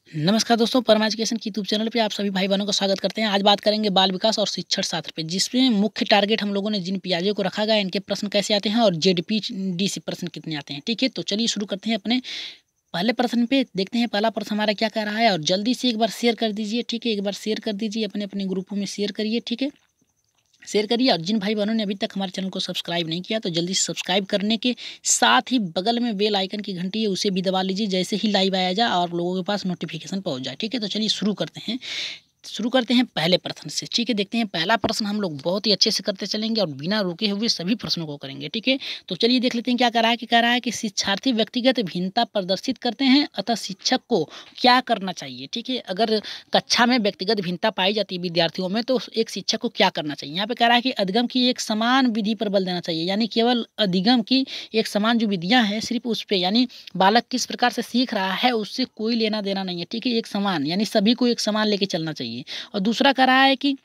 नमस्कार दोस्तों, परमा एजुकेशन की यूट्यूब चैनल पे आप सभी भाई बहनों का स्वागत करते हैं। आज बात करेंगे बाल विकास और शिक्षण शास्त्र पे, जिसमें मुख्य टारगेट हम लोगों ने जिन पियाजों को रखा गया है, इनके प्रश्न कैसे आते हैं और जेडपीडी से प्रश्न कितने आते हैं। ठीक है, तो चलिए शुरू करते हैं अपने पहले प्रश्न पे। देखते हैं पहला प्रश्न हमारा क्या कह रहा है, और जल्दी से एक बार शेयर कर दीजिए। ठीक है, एक बार शेयर कर दीजिए, अपने अपने ग्रुपों में शेयर करिए। ठीक है, शेयर करिए। और जिन भाई बहनों ने अभी तक हमारे चैनल को सब्सक्राइब नहीं किया, तो जल्दी से सब्सक्राइब करने के साथ ही बगल में बेल आइकन की घंटी है, उसे भी दबा लीजिए, जैसे ही लाइव आया जाए और लोगों के पास नोटिफिकेशन पहुंच जाए। ठीक है, तो चलिए शुरू करते हैं पहले प्रश्न से। ठीक है, देखते हैं पहला प्रश्न हम लोग बहुत ही अच्छे से करते चलेंगे और बिना रुके हुए सभी प्रश्नों को करेंगे। ठीक है, तो चलिए देख लेते हैं क्या कह रहा है कि शिक्षार्थी व्यक्तिगत भिन्नता प्रदर्शित करते हैं, अतः शिक्षक को क्या करना चाहिए। ठीक है, अगर कक्षा में व्यक्तिगत भिन्नता पाई जाती है विद्यार्थियों में, तो एक शिक्षक को क्या करना चाहिए। यहाँ पे कह रहा है कि अधिगम की एक समान विधि पर बल देना चाहिए, यानी केवल अधिगम की एक समान जो विधियां हैं सिर्फ उस पर, यानी बालक किस प्रकार से सीख रहा है उससे कोई लेना देना नहीं है। ठीक है, एक समान यानी सभी को एक समान लेके चलना चाहिए। और दूसरा कह रहा है कि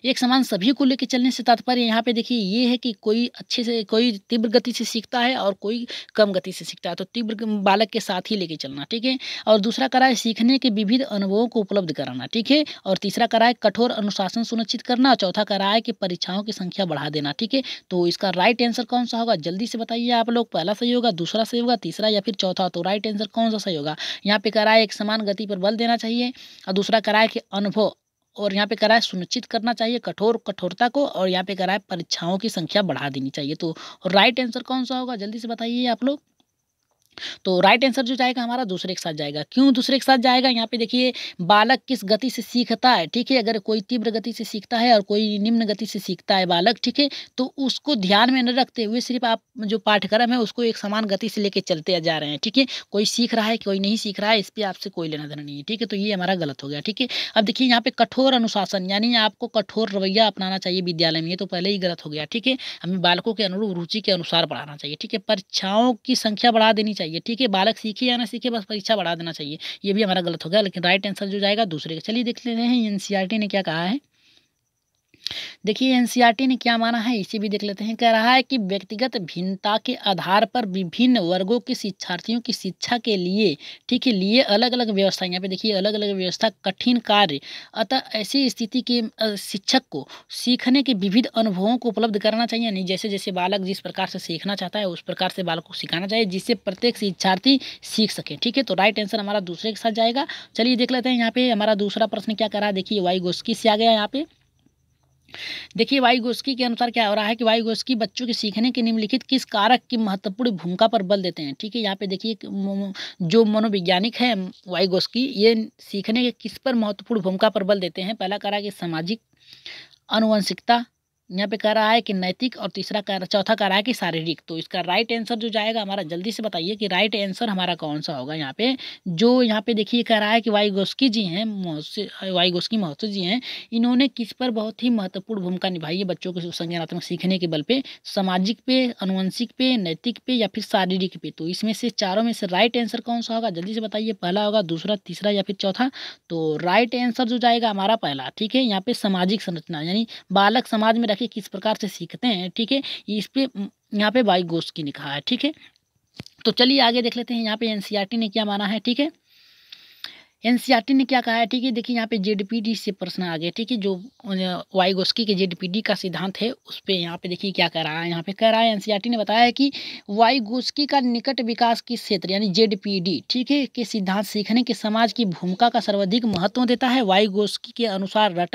एक समान सभी को लेके चलने से तात्पर्य यहाँ पे देखिए ये है कि कोई अच्छे से, कोई तीव्र गति से सीखता है और कोई कम गति से सीखता है, तो बालक के साथ ही लेके चलना। ठीक है, और दूसरा कह रहा है सीखने के विविध अनुभवों को उपलब्ध कराना। ठीक है, और तीसरा कह रहा है कठोर अनुशासन सुनिश्चित करना, और चौथा कह रहा है कि परीक्षाओं की संख्या बढ़ा देना। ठीक है, तो इसका राइट आंसर कौन सा होगा, जल्दी से बताइए आप लोग। पहला सही होगा, दूसरा सही होगा, तीसरा या फिर चौथा। तो राइट आंसर कौन सा सही होगा। यहाँ पे कह रहा है एक समान गति पर बल देना चाहिए, और दूसरा कह रहा है कि अनुभव, और यहाँ पे कह रहा है सुनिश्चित करना चाहिए कठोरता को, और यहाँ पे कह रहा है परीक्षाओं की संख्या बढ़ा देनी चाहिए। तो राइट आंसर कौन सा होगा, जल्दी से बताइए आप लोग। तो राइट आंसर जो जाएगा हमारा दूसरे के साथ जाएगा। क्यों दूसरे के साथ जाएगा, यहाँ पे देखिए बालक किस गति से सीखता है। ठीक है, अगर कोई तीव्र गति से सीखता है और कोई निम्न गति से सीखता है बालक, ठीक है, तो उसको ध्यान में न रखते हुए सिर्फ आप जो पाठ्यक्रम है उसको एक समान गति से लेके चलते जा रहे हैं। ठीक है, कोई सीख रहा है कोई नहीं सीख रहा है, इस पर आपसे कोई लेना देना नहीं है। ठीक है, तो ये हमारा गलत हो गया। ठीक है, अब देखिए यहाँ पे कठोर अनुशासन, यानी आपको कठोर रवैया अपनाना चाहिए विद्यालय में, ये तो पहले ही गलत हो गया। ठीक है, हमें बालकों के अनुरूप रुचि के अनुसार पढ़ाना चाहिए। ठीक है, परीक्षाओं की संख्या बढ़ा देनी चाहिए। ठीक है, बालक सीखे या ना सीखे, बस परीक्षा बढ़ा देना चाहिए, ये भी हमारा गलत हो गया। लेकिन राइट आंसर जो जाएगा दूसरे का। चलिए देख लेते हैं एनसीईआरटी ने क्या कहा है। देखिए एनसीईआरटी ने क्या माना है, इसे भी देख लेते हैं। कह रहा है कि व्यक्तिगत भिन्नता के आधार पर विभिन्न वर्गों के शिक्षार्थियों की शिक्षा के लिए, ठीक है, लिए अलग अलग व्यवस्था, यहाँ पे देखिए अलग अलग व्यवस्था कठिन कार्य, अतः ऐसी स्थिति के शिक्षक को सीखने के विविध अनुभवों को उपलब्ध कराना चाहिए। नहीं, जैसे जैसे बालक जिस प्रकार से सीखना चाहता है उस प्रकार से बालक को सिखाना चाहिए, जिससे प्रत्येक शिक्षार्थी सीख सके। ठीक है, तो राइट आंसर हमारा दूसरे के साथ जाएगा। चलिए देख लेते हैं यहाँ पे हमारा दूसरा प्रश्न क्या कर रहा है। देखिए वाइगोस्की से आ गया यहाँ पे। देखिए वाइगोस्की के अनुसार क्या हो रहा है कि वाइगोस्की बच्चों के सीखने के निम्नलिखित किस कारक की महत्वपूर्ण भूमिका पर बल देते हैं। ठीक है, यहाँ पे देखिए जो मनोवैज्ञानिक है वाइगोस्की, ये सीखने के किस पर महत्वपूर्ण भूमिका पर बल देते हैं। पहला कह कि सामाजिक, आनुवंशिकता, यहाँ पे कह रहा है कि नैतिक, और चौथा कह रहा है कि शारीरिक। तो इसका राइट आंसर जो जाएगा हमारा, जल्दी से बताइए कि राइट आंसर हमारा कौन सा होगा। यहाँ पे जो यहाँ पे देखिए कह रहा है कि वाइगोस्की जी हैं, वाइगोस्की महोदय जी हैं, इन्होंने किस पर बहुत ही महत्वपूर्ण भूमिका निभाई है बच्चों के संज्ञानात्मक सीखने के बल पे, सामाजिक पे, अनुवंशिक पे, नैतिक पे या फिर शारीरिक पे। तो इसमें से चारों में से राइट आंसर कौन सा होगा, जल्दी से बताइए। पहला होगा, दूसरा, तीसरा या फिर चौथा। तो राइट आंसर जो जाएगा हमारा पहला। ठीक है, यहाँ पे सामाजिक संरचना, यानी बालक समाज में रखे किस प्रकार से सीखते हैं। ठीक है, इस पे यहाँ पे वाइगोस्की ने कहा है। ठीक है, तो चलिए आगे देख लेते हैं यहाँ पे एनसीईआरटी ने क्या माना है। ठीक है, एनसीईआरटी ने क्या कहा है। ठीक है, देखिए यहाँ पे जेडपीडी से प्रश्न आ गए। ठीक है, जो वाइगोस्की के जेडपीडी का सिद्धांत है उस पे यहाँ पे देखिए क्या कह रहा है। यहाँ पे कह रहा है एनसीईआरटी ने बताया है कि वाइगोस्की का निकट विकास की क्षेत्र यानी जेडपीडी, ठीक है, के सिद्धांत सीखने के समाज की भूमिका का सर्वाधिक महत्व देता है। वाइगोस्की के अनुसार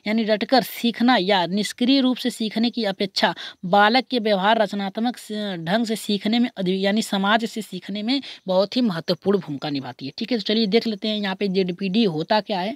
यानी रटकर सीखना या निष्क्रिय रूप से सीखने की अपेक्षा बालक के व्यवहार रचनात्मक ढंग से सीखने में, यानी समाज से सीखने में बहुत ही महत्वपूर्ण भूमिका निभाती है। ठीक है, तो चलिए देख लेते हैं यहाँ पे जेडपीडी होता क्या है।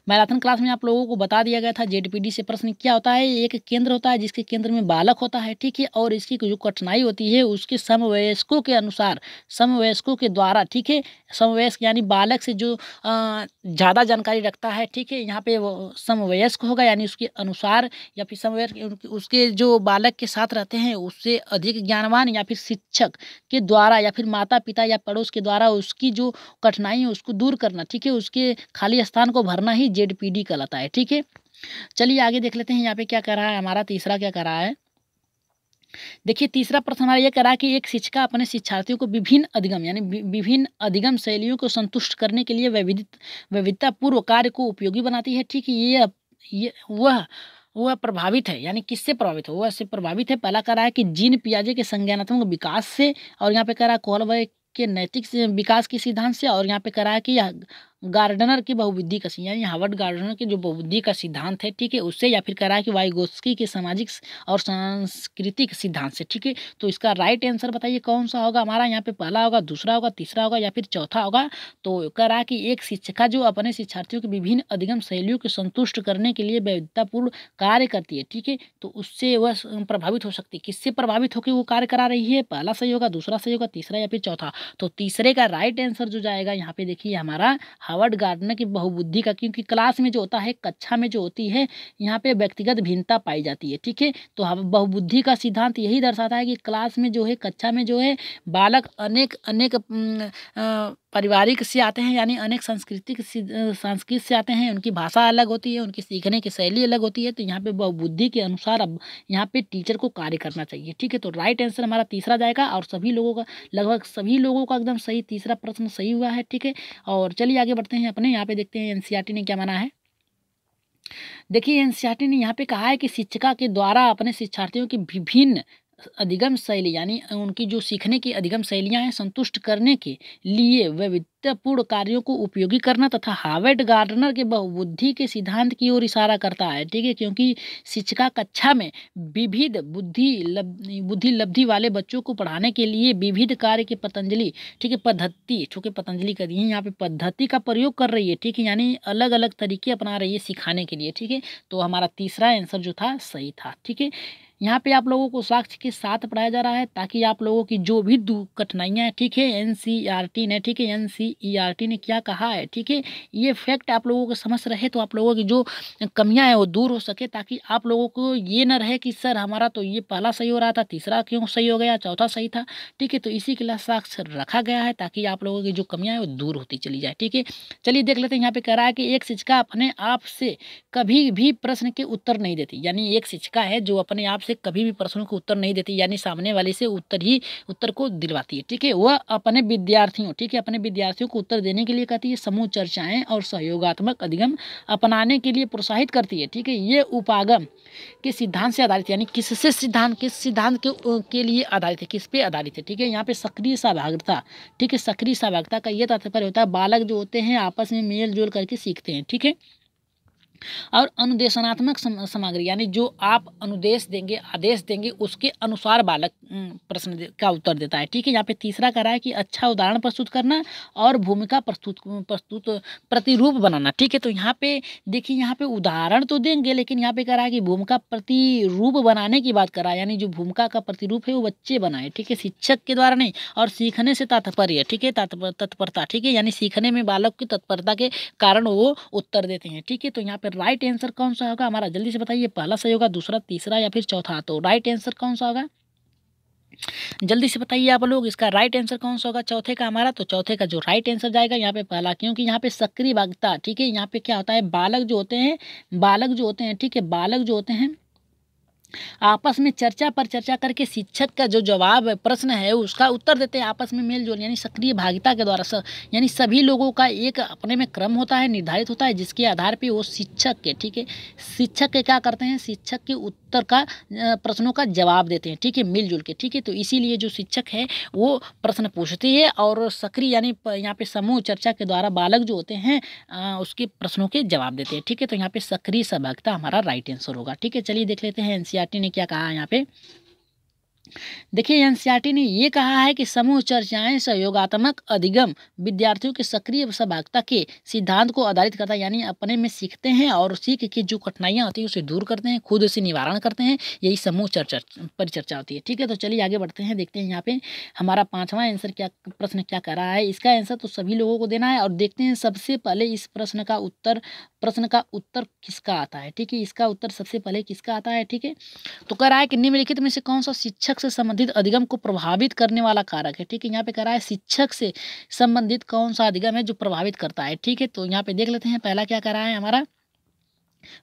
मैराथन क्लास में आप लोगों को बता दिया गया था जेडपीडी से प्रश्न क्या होता है। एक केंद्र होता है जिसके केंद्र में बालक होता है। ठीक है, और इसकी जो कठिनाई होती है उसके समवयस्कों के अनुसार, समवयस्कों के द्वारा, ठीक है, समवयस्क यानी बालक से जो ज़्यादा जानकारी रखता है। ठीक है, यहाँ पे वो समवयस्क होगा, यानी उसके अनुसार या फिर समवयस्क उसके जो बालक के साथ रहते हैं उससे अधिक ज्ञानवान, या फिर शिक्षक के द्वारा या फिर माता पिता या पड़ोस के द्वारा उसकी जो कठिनाई है उसको दूर करना। ठीक है, उसके खाली स्थान को भरना ही जेडपीडी कहलाता है। ठीक है, चलिए आगे देख लेते हैं यहाँ पे क्या कर रहा है हमारा तीसरा क्या कर रहा है। देखिए तीसरा प्रश्न हमारा ये करा कि एक शिक्षिका अपने शिक्षार्थियों को विभिन्न अधिगम यानी विभिन्न अधिगम शैलियों को संतुष्ट करने के लिए वैविधतापूर्व कार्य को उपयोगी बनाती है। ठीक है, ये वह प्रभावित है, यानी किससे प्रभावित है? वह से प्रभावित है। पहला कह रहा है कि जीन पियाजे के संज्ञानात्मक विकास से, और यहाँ पे कह रहा है कोहलबर्ग के नैतिक विकास के सिद्धांत से, और यहाँ पे कह रहा है कि गार्डनर की बहुबुद्धि का यानी हार्वर्ड गार्डनर के जो बहुबुद्धि का सिद्धांत है, ठीक है, उससे, या फिर कह रहा है कि वाइगोत्स्की के सामाजिक और सांस्कृतिक सिद्धांत से। ठीक है, तो इसका राइट आंसर बताइए कौन सा होगा हमारा? यहाँ पे पहला होगा, दूसरा होगा, तीसरा होगा, या फिर चौथा होगा? तो कह रहा है कि एक शिक्षिका जो अपने शिक्षार्थियों के विभिन्न अधिगम शैलियों को संतुष्ट करने के लिए वैविधतापूर्ण कार्य करती है। ठीक है, तो उससे वह प्रभावित हो सकती है। किससे प्रभावित होकर वो कार्य करा रही है? पहला सही होगा, दूसरा सही होगा, तीसरा या फिर चौथा? तो तीसरे का राइट आंसर जो जाएगा यहाँ पे देखिए हमारा हार्वर्ड गार्डनर की बहुबुद्धि का, क्योंकि क्लास में जो होता है, कक्षा में जो होती है, यहाँ पे व्यक्तिगत भिन्नता पाई जाती है। ठीक है, तो हम बहुबुद्धि का सिद्धांत यही दर्शाता है कि क्लास में जो है, कक्षा में जो है, बालक अनेक अनेक पारिवारिक से आते हैं, यानी अनेक संस्कृति से आते हैं, उनकी भाषा अलग होती है, उनकी सीखने की शैली अलग होती है। तो यहाँ पे बहुबुद्धि के अनुसार अब यहाँ पे टीचर को कार्य करना चाहिए। ठीक है, तो राइट आंसर हमारा तीसरा जाएगा, और सभी लोगों का, लगभग सभी लोगों का एकदम सही, तीसरा प्रश्न सही हुआ है। ठीक है, और चलिए आगे बढ़ते हैं अपने, यहाँ पे देखते हैं एनसीईआरटी ने क्या माना है। देखिए एनसीईआरटी ने यहाँ पे कहा है कि शिक्षिका के द्वारा अपने शिक्षार्थियों की विभिन्न अधिगम शैली, यानी उनकी जो सीखने की अधिगम शैलियाँ हैं, संतुष्ट करने के लिए वैविध्यपूर्ण कार्यों को उपयोगी करना तथा हार्वर्ड गार्डनर के बहुबुद्धि के सिद्धांत की ओर इशारा करता है। ठीक है, क्योंकि शिक्षिका कक्षा में विविध बुद्धि लब्धि वाले बच्चों को पढ़ाने के लिए विविध कार्य के पतंजलि, ठीक है, पद्धति, चूँकि पतंजलि कर रही है यहाँ पे, पद्धति का प्रयोग कर रही है। ठीक है, यानी अलग अलग तरीके अपना रही है सिखाने के लिए। ठीक है, तो हमारा तीसरा आंसर जो था सही था। ठीक है, यहाँ पे आप लोगों को साक्ष्य के साथ पढ़ाया जा रहा है, ताकि आप लोगों की जो भी कठिनाइयाँ हैं, ठीक है, एनसीईआरटी ने, ठीक है, एनसीईआरटी ने क्या कहा है, ठीक है, ये फैक्ट आप लोगों को समझ रहे, तो आप लोगों की जो कमियां हैं वो दूर हो सके, ताकि आप लोगों को ये ना रहे कि सर हमारा तो ये पहला सही हो रहा था, तीसरा क्यों सही हो गया, चौथा सही था। ठीक है, तो इसी के लिए साक्ष्य रखा गया है, ताकि आप लोगों की जो कमियां हैं वो दूर होती चली जाए। ठीक है, चलिए देख लेते हैं। यहाँ पे कह रहा है कि एक शिक्षिका अपने आप से कभी भी प्रश्न के उत्तर नहीं देती, यानी एक शिक्षिका है जो अपने आप से कभी भी प्रश्नों को उत्तर नहीं देती, यानी सामने वाले से उत्तर को दिलवाती है। ठीक है, वह अपने विद्यार्थियों, ठीक है, अपने विद्यार्थियों को उत्तर देने के लिए कहती है, समूह चर्चाएं और सहयोगात्मक अधिगम अपनाने के लिए प्रोत्साहित करती है। ठीक है, ये उपागम के सिद्धांत से आधारित, यानी किस सिद्धांत के लिए आधारित है, किस पे आधारित है। ठीक है, यहाँ पे सक्रिय सहभागिता, ठीक है, सक्रिय सहभागिता का ये तात्पर्य होता है बालक जो होते हैं आपस में मेल जोल करके सीखते हैं। ठीक है, और अनुदेशनात्मक सामग्री, यानी जो आप अनुदेश देंगे, आदेश देंगे, उसके अनुसार बालक प्रश्न का उत्तर देता है। ठीक है, यहाँ पे तीसरा कह रहा है कि अच्छा उदाहरण प्रस्तुत करना और भूमिका प्रतिरूप बनाना। ठीक है, तो यहाँ पे देखिए, यहाँ पे उदाहरण तो देंगे, लेकिन यहाँ पे कह रहा है कि भूमिका प्रतिरूप बनाने की बात कर रहा है, यानी जो भूमिका का प्रतिरूप है वो बच्चे बनाए। ठीक है, शिक्षक के द्वारा नहीं, और सीखने से तात्पर्य, ठीक है, तत्परता, ठीक है, यानी सीखने में बालक की तत्परता के कारण वो उत्तर देते हैं। ठीक है, तो यहाँ पे राइट आंसर कौन सा होगा हमारा? जल्दी से बताइए, पहला सही होगा, दूसरा, तीसरा या फिर चौथा? तो राइट आंसर कौन सा होगा? जल्दी से बताइए आप लोग, इसका राइट आंसर कौन सा होगा चौथे का हमारा? तो चौथे का जो राइट आंसर जाएगा यहाँ पे पहला, क्योंकि यहाँ पे सक्रिय भागता, ठीक है, यहाँ पे क्या होता है, बालक जो होते हैं, ठीक है, बालक जो होते हैं आपस में चर्चा पर चर्चा करके शिक्षक का जो जवाब प्रश्न है उसका उत्तर देते हैं, आपस में मेल जोल, यानी सक्रिय भागिता के द्वारा यानी सभी लोगों का एक अपने में क्रम होता है, निर्धारित होता है, जिसके आधार पे वो शिक्षक के, ठीक है, शिक्षक के क्या करते हैं, शिक्षक के उत्तर का प्रश्नों का जवाब देते हैं। ठीक है, मिलजुल के। ठीक है, तो इसीलिए जो शिक्षक है वो प्रश्न पूछती है, और सक्रिय यानी यहाँ पे समूह चर्चा के द्वारा बालक जो होते हैं उसके प्रश्नों के जवाब देते हैं। ठीक है, तो यहाँ पे सक्रिय सहभागिता हमारा राइट आंसर होगा। ठीक है, चलिए देख लेते हैं एनसीईआरटी ने क्या कहा है यहाँ पे। देखिए एनसीईआरटी ने ये कहा है कि समूह चर्चाएं सहयोगात्मक अधिगम विद्यार्थियों के सक्रिय सहभागिता के सिद्धांत को आधारित करता है, यानी अपने में सीखते हैं और सीख के जो कठिनाइयां होती है उसे दूर करते हैं, खुद से निवारण करते हैं, यही समूह परिचर्चा होती है। ठीक है, तो चलिए आगे बढ़ते हैं, देखते हैं यहाँ पे हमारा पांचवा आंसर क्या, प्रश्न क्या कर रहा है। इसका आंसर तो सभी लोगों को देना है, और देखते हैं सबसे पहले इस प्रश्न का उत्तर किसका आता है। ठीक है, इसका उत्तर सबसे पहले किसका आता है। ठीक है, तो कह रहा है कि निम्नलिखित में से कौन सा शिक्षक से संबंधित अधिगम को प्रभावित करने वाला कारक है। ठीक है, यहाँ पे कह रहा है शिक्षक से संबंधित कौन सा अधिगम है जो प्रभावित करता है। ठीक है, तो यहाँ पे देख लेते हैं पहला क्या कह रहा है हमारा,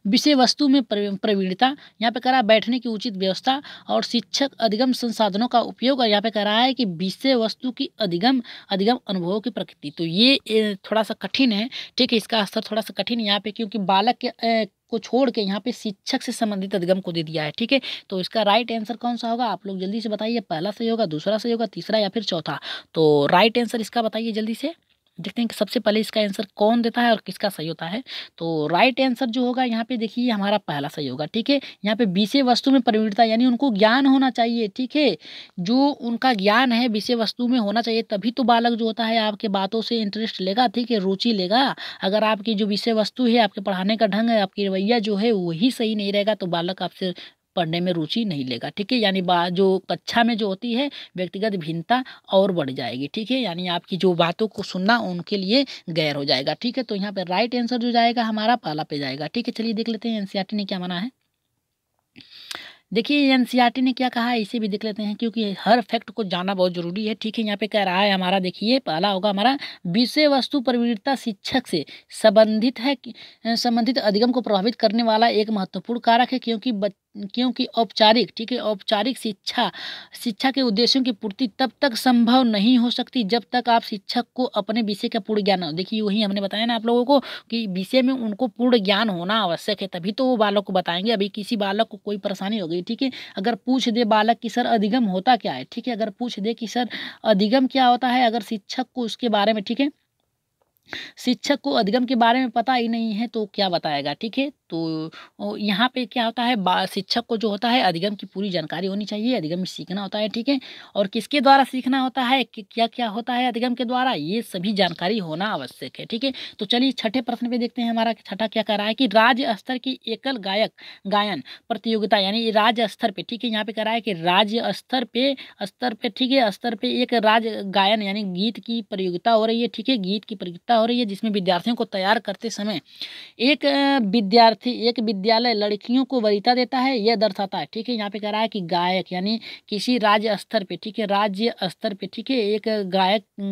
विषय वस्तु में प्रवीणता, यहाँ पे कह रहा है बैठने की उचित व्यवस्था और शिक्षक अधिगम संसाधनों का उपयोग, और यहाँ पे कह रहा है कि विषय वस्तु की अधिगम अधिगम अनुभवों की प्रकृति। तो ये थोड़ा सा कठिन है, ठीक है, इसका स्तर थोड़ा सा कठिन है यहाँ पे, क्योंकि बालक के को छोड़ के यहाँ पे शिक्षक से संबंधित अधिगम को दे दिया है, ठीक है। तो इसका राइट आंसर कौन सा होगा, आप लोग जल्दी से बताइए, पहला सही होगा, दूसरा सही होगा, तीसरा या फिर चौथा। तो राइट आंसर इसका बताइए जल्दी से, देखते हैं कि सबसे पहले इसका आंसर कौन देता है और किसका सही होता है। तो राइट आंसर जो होगा यहाँ पे देखिए हमारा पहला सही होगा, ठीक है। यहाँ पे विषय वस्तु में प्रवीणता यानी उनको ज्ञान होना चाहिए, ठीक है, जो उनका ज्ञान है विषय वस्तु में होना चाहिए, तभी तो बालक जो होता है आपके बातों से इंटरेस्ट लेगा, ठीक है, रुचि लेगा। अगर आपकी जो विषय वस्तु है, आपके पढ़ाने का ढंग है, आपकी रवैया जो है वही सही नहीं रहेगा, तो बालक आपसे पढ़ने में रुचि नहीं लेगा, ठीक है। यानी जो कक्षा में जो होती है व्यक्तिगत भिन्नता और बढ़ जाएगी, ठीक है, यानी आपकी जो बातों को सुनना उनके लिए गैर हो जाएगा, ठीक है। तो यहाँ पे राइट आंसर जो जाएगा हमारा पहला पे जाएगा, ठीक है। चलिए देख लेते हैं एनसीईआरटी ने क्या माना है। देखिए एनसीईआरटी ने क्या कहा है इसे भी देख लेते हैं, क्योंकि हर फैक्ट को जानना बहुत जरूरी है, ठीक है। यहाँ पे कह रहा है हमारा, देखिए पहला होगा हमारा, विषय वस्तु प्रवृत्ता शिक्षक से संबंधित है संबंधित अधिगम को प्रभावित करने वाला एक महत्वपूर्ण कारक है, क्योंकि औपचारिक, ठीक है, औपचारिक शिक्षा के उद्देश्यों की पूर्ति तब तक संभव नहीं हो सकती जब तक आप शिक्षक को अपने विषय का पूर्ण ज्ञान हो। देखिए वही हमने बताया ना आप लोगों को कि विषय में उनको पूर्ण ज्ञान होना आवश्यक है, तभी तो वो बालक को बताएंगे। अभी किसी बालक को कोई परेशानी हो गई, ठीक है, अगर पूछ दे बालक कि सर अधिगम होता क्या है, ठीक है, अगर पूछ दे कि सर अधिगम क्या होता है, अगर शिक्षक को उसके बारे में, ठीक है, शिक्षक को अधिगम के बारे में पता ही नहीं है तो क्या बताएगा, ठीक है। तो यहाँ पे क्या होता है, शिक्षक को जो होता है अधिगम की पूरी जानकारी होनी चाहिए, अधिगम में सीखना होता है, ठीक है, और किसके द्वारा सीखना होता है, कि क्या क्या होता है अधिगम के द्वारा, ये सभी जानकारी होना आवश्यक है, ठीक है। तो चलिए छठे प्रश्न पे देखते हैं, हमारा छठा क्या कह रहा है कि राज्य स्तर की एकल गायन प्रतियोगिता यानी राज्य स्तर पे, ठीक है, यहाँ पे कह रहा है कि राज्य स्तर पे, ठीक है, स्तर पे एक राज्य गायन यानी गीत की प्रतियोगिता हो रही है, ठीक है, गीत की प्रतियोगिता हो रही है, जिसमें विद्यार्थियों को तैयार करते समय एक विद्यालय लड़कियों को वरीयता देता है, यह दर्शाता है, ठीक है। यहाँ पे कह रहा है कि गायक यानी किसी राज्य स्तर पे, ठीक है, राज्य स्तर पे, ठीक है, एक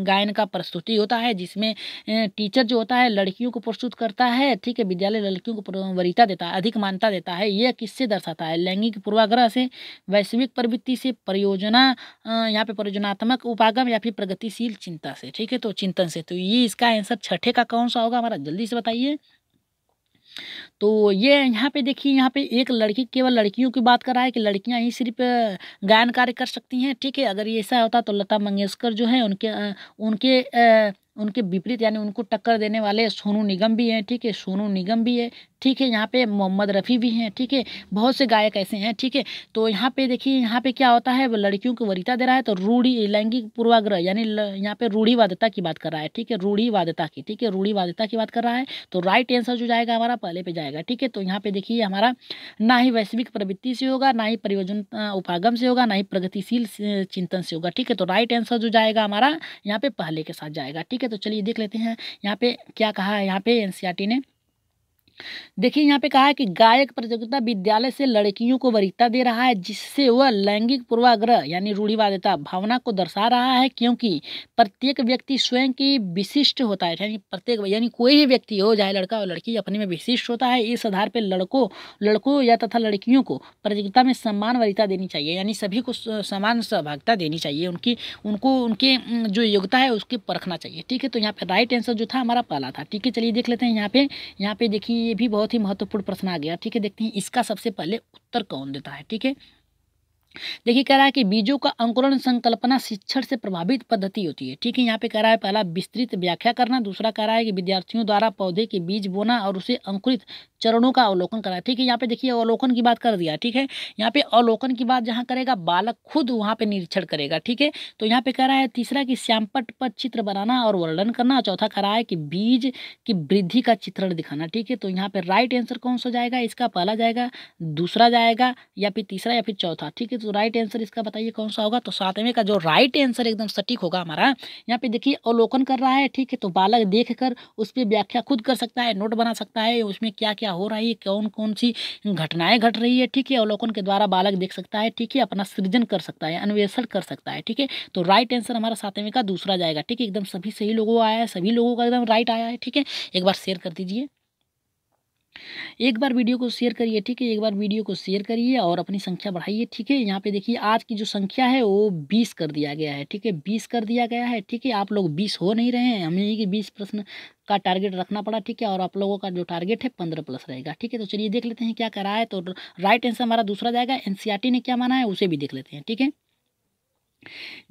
गायन का प्रस्तुति होता है, जिसमें टीचर जो होता है लड़कियों को प्रस्तुत करता है, ठीक है, विद्यालय लड़कियों को वरीयता देता है, अधिक मान्यता देता है। यह किससे दर्शाता है, लैंगिक पूर्वाग्रह से, वैश्विक प्रवृत्ति से, यहाँ पे परियोजनात्मक उपागम या फिर प्रगतिशील चिंता से, ठीक है, तो चिंतन से। तो ये इसका आंसर छठे का कौन सा होगा हमारा, जल्दी से बताइए। तो ये यहाँ पे देखिए, यहाँ पे एक लड़की, केवल लड़कियों की बात कर रहा है कि लड़कियां ही सिर्फ गायन कार्य कर सकती हैं, ठीक है। अगर ये ऐसा होता तो लता मंगेशकर जो है उनके विपरीत यानी उनको टक्कर देने वाले सोनू निगम भी हैं, ठीक है, सोनू निगम भी है, ठीक है, यहाँ पे मोहम्मद रफ़ी भी हैं, ठीक है, बहुत से गायक ऐसे हैं, ठीक है। तो यहाँ पे देखिए, यहाँ पे क्या होता है, वो लड़कियों को वरीयता दे रहा है, तो लैंगिक पूर्वाग्रह यानी यहाँ पे रूढ़िवादिता की बात कर रहा है, ठीक है, रूढ़िवादिता की, ठीक है, रूढ़िवादिता की बात कर रहा है। तो राइट आंसर जो जाएगा हमारा पहले पे जाएगा, ठीक है। तो यहाँ पे देखिए हमारा ना ही वैश्विक प्रवृत्ति से होगा, ना ही परियोजन उपागम से होगा, ना ही प्रगतिशील चिंतन से होगा, ठीक है। तो राइट आंसर जो जाएगा हमारा यहाँ पे पहले के साथ जाएगा, ठीक है। तो चलिए देख लेते हैं यहाँ पे क्या कहा है, यहाँ पे एनसीईआरटी ने। देखिए यहाँ पे कहा है कि गायक प्रतियोगिता विद्यालय से लड़कियों को वरीयता दे रहा है, जिससे वह लैंगिक पूर्वाग्रह यानी रूढ़िवादिता भावना को दर्शा रहा है, क्योंकि प्रत्येक व्यक्ति स्वयं की विशिष्ट होता है, यानी कोई भी व्यक्ति हो, चाहे लड़का हो लड़की, अपने में विशिष्ट होता है। इस आधार पर लड़कों या तथा लड़कियों को प्रतियोगिता में समान वरीयता देनी चाहिए, यानी सभी को समान सहभागिता देनी चाहिए, उनके जो योग्यता है उसकी परखना चाहिए, ठीक है। तो यहाँ पे राइट आंसर जो था हमारा पहला था, ठीक है। चलिए देख लेते हैं यहाँ पे देखिए, ये भी बहुत ही महत्वपूर्ण प्रश्न आ गया, ठीक है। देखते हैं इसका सबसे पहले उत्तर कौन देता है, ठीक है। देखिए कह रहा है कि बीजों का अंकुरण संकल्पना शिक्षण से प्रभावित पद्धति होती है, ठीक है। यहाँ पे कह रहा है पहला विस्तृत व्याख्या करना, दूसरा कह रहा है कि विद्यार्थियों द्वारा पौधे के बीज बोना और उसे अंकुरित चरणों का अवलोकन करा, ठीक है। यहाँ पे देखिए अवलोकन की बात कर दिया, ठीक है। यहाँ पे अवलोकन की बात जहाँ करेगा बालक खुद वहाँ पे निरीक्षण करेगा, ठीक है। तो यहाँ पे कह रहा है तीसरा कि श्यामपट्ट पर चित्र बनाना और वर्णन करना, चौथा कह रहा है कि बीज की वृद्धि का चित्रण दिखाना, ठीक है। तो यहाँ पे राइट आंसर कौन सा जाएगा, इसका पहला जाएगा, दूसरा जाएगा, या फिर तीसरा या फिर चौथा, ठीक है। तो राइट आंसर इसका बताइए कौन सा होगा। तो सातवें का जो राइट आंसर एकदम सटीक होगा हमारा, यहाँ पे देखिए अवलोकन कर रहा है, ठीक है। तो बालक देख कर उस पर व्याख्या खुद कर सकता है, नोट बना सकता है, उसमें क्या क्या हो रहा है, कौन कौन सी घटनाएं घट रही है, ठीक है। अवलोकन के द्वारा बालक देख सकता है, ठीक है, अपना सृजन कर सकता है, अन्वेषण कर सकता है, ठीक है। तो राइट आंसर हमारा सातवें का दूसरा जाएगा, ठीक है। एकदम सभी सही लोगों आया है, सभी लोगों का एकदम राइट आया है, ठीक है। एक बार शेयर कर दीजिए। एक बार वीडियो को शेयर करिए, ठीक है? एक बार वीडियो को शेयर करिए और अपनी संख्या बढ़ाइए, ठीक है? यहाँ पे देखिए आज की जो संख्या है वो 20 कर दिया गया है, ठीक है? 20 कर दिया गया है, ठीक है? आप लोग 20 हो नहीं रहे हैं, हमें ही कि 20 प्रश्न का टारगेट रखना पड़ा, ठीक है? और आप लोगों का जो टारगेट है 15 प्लस रहेगा, ठीक है? तो चलिए देख लेते हैं क्या करा है। तो राइट आंसर हमारा दूसरा जाएगा। एनसीईआरटी ने क्या माना है उसे भी देख लेते हैं, ठीक है?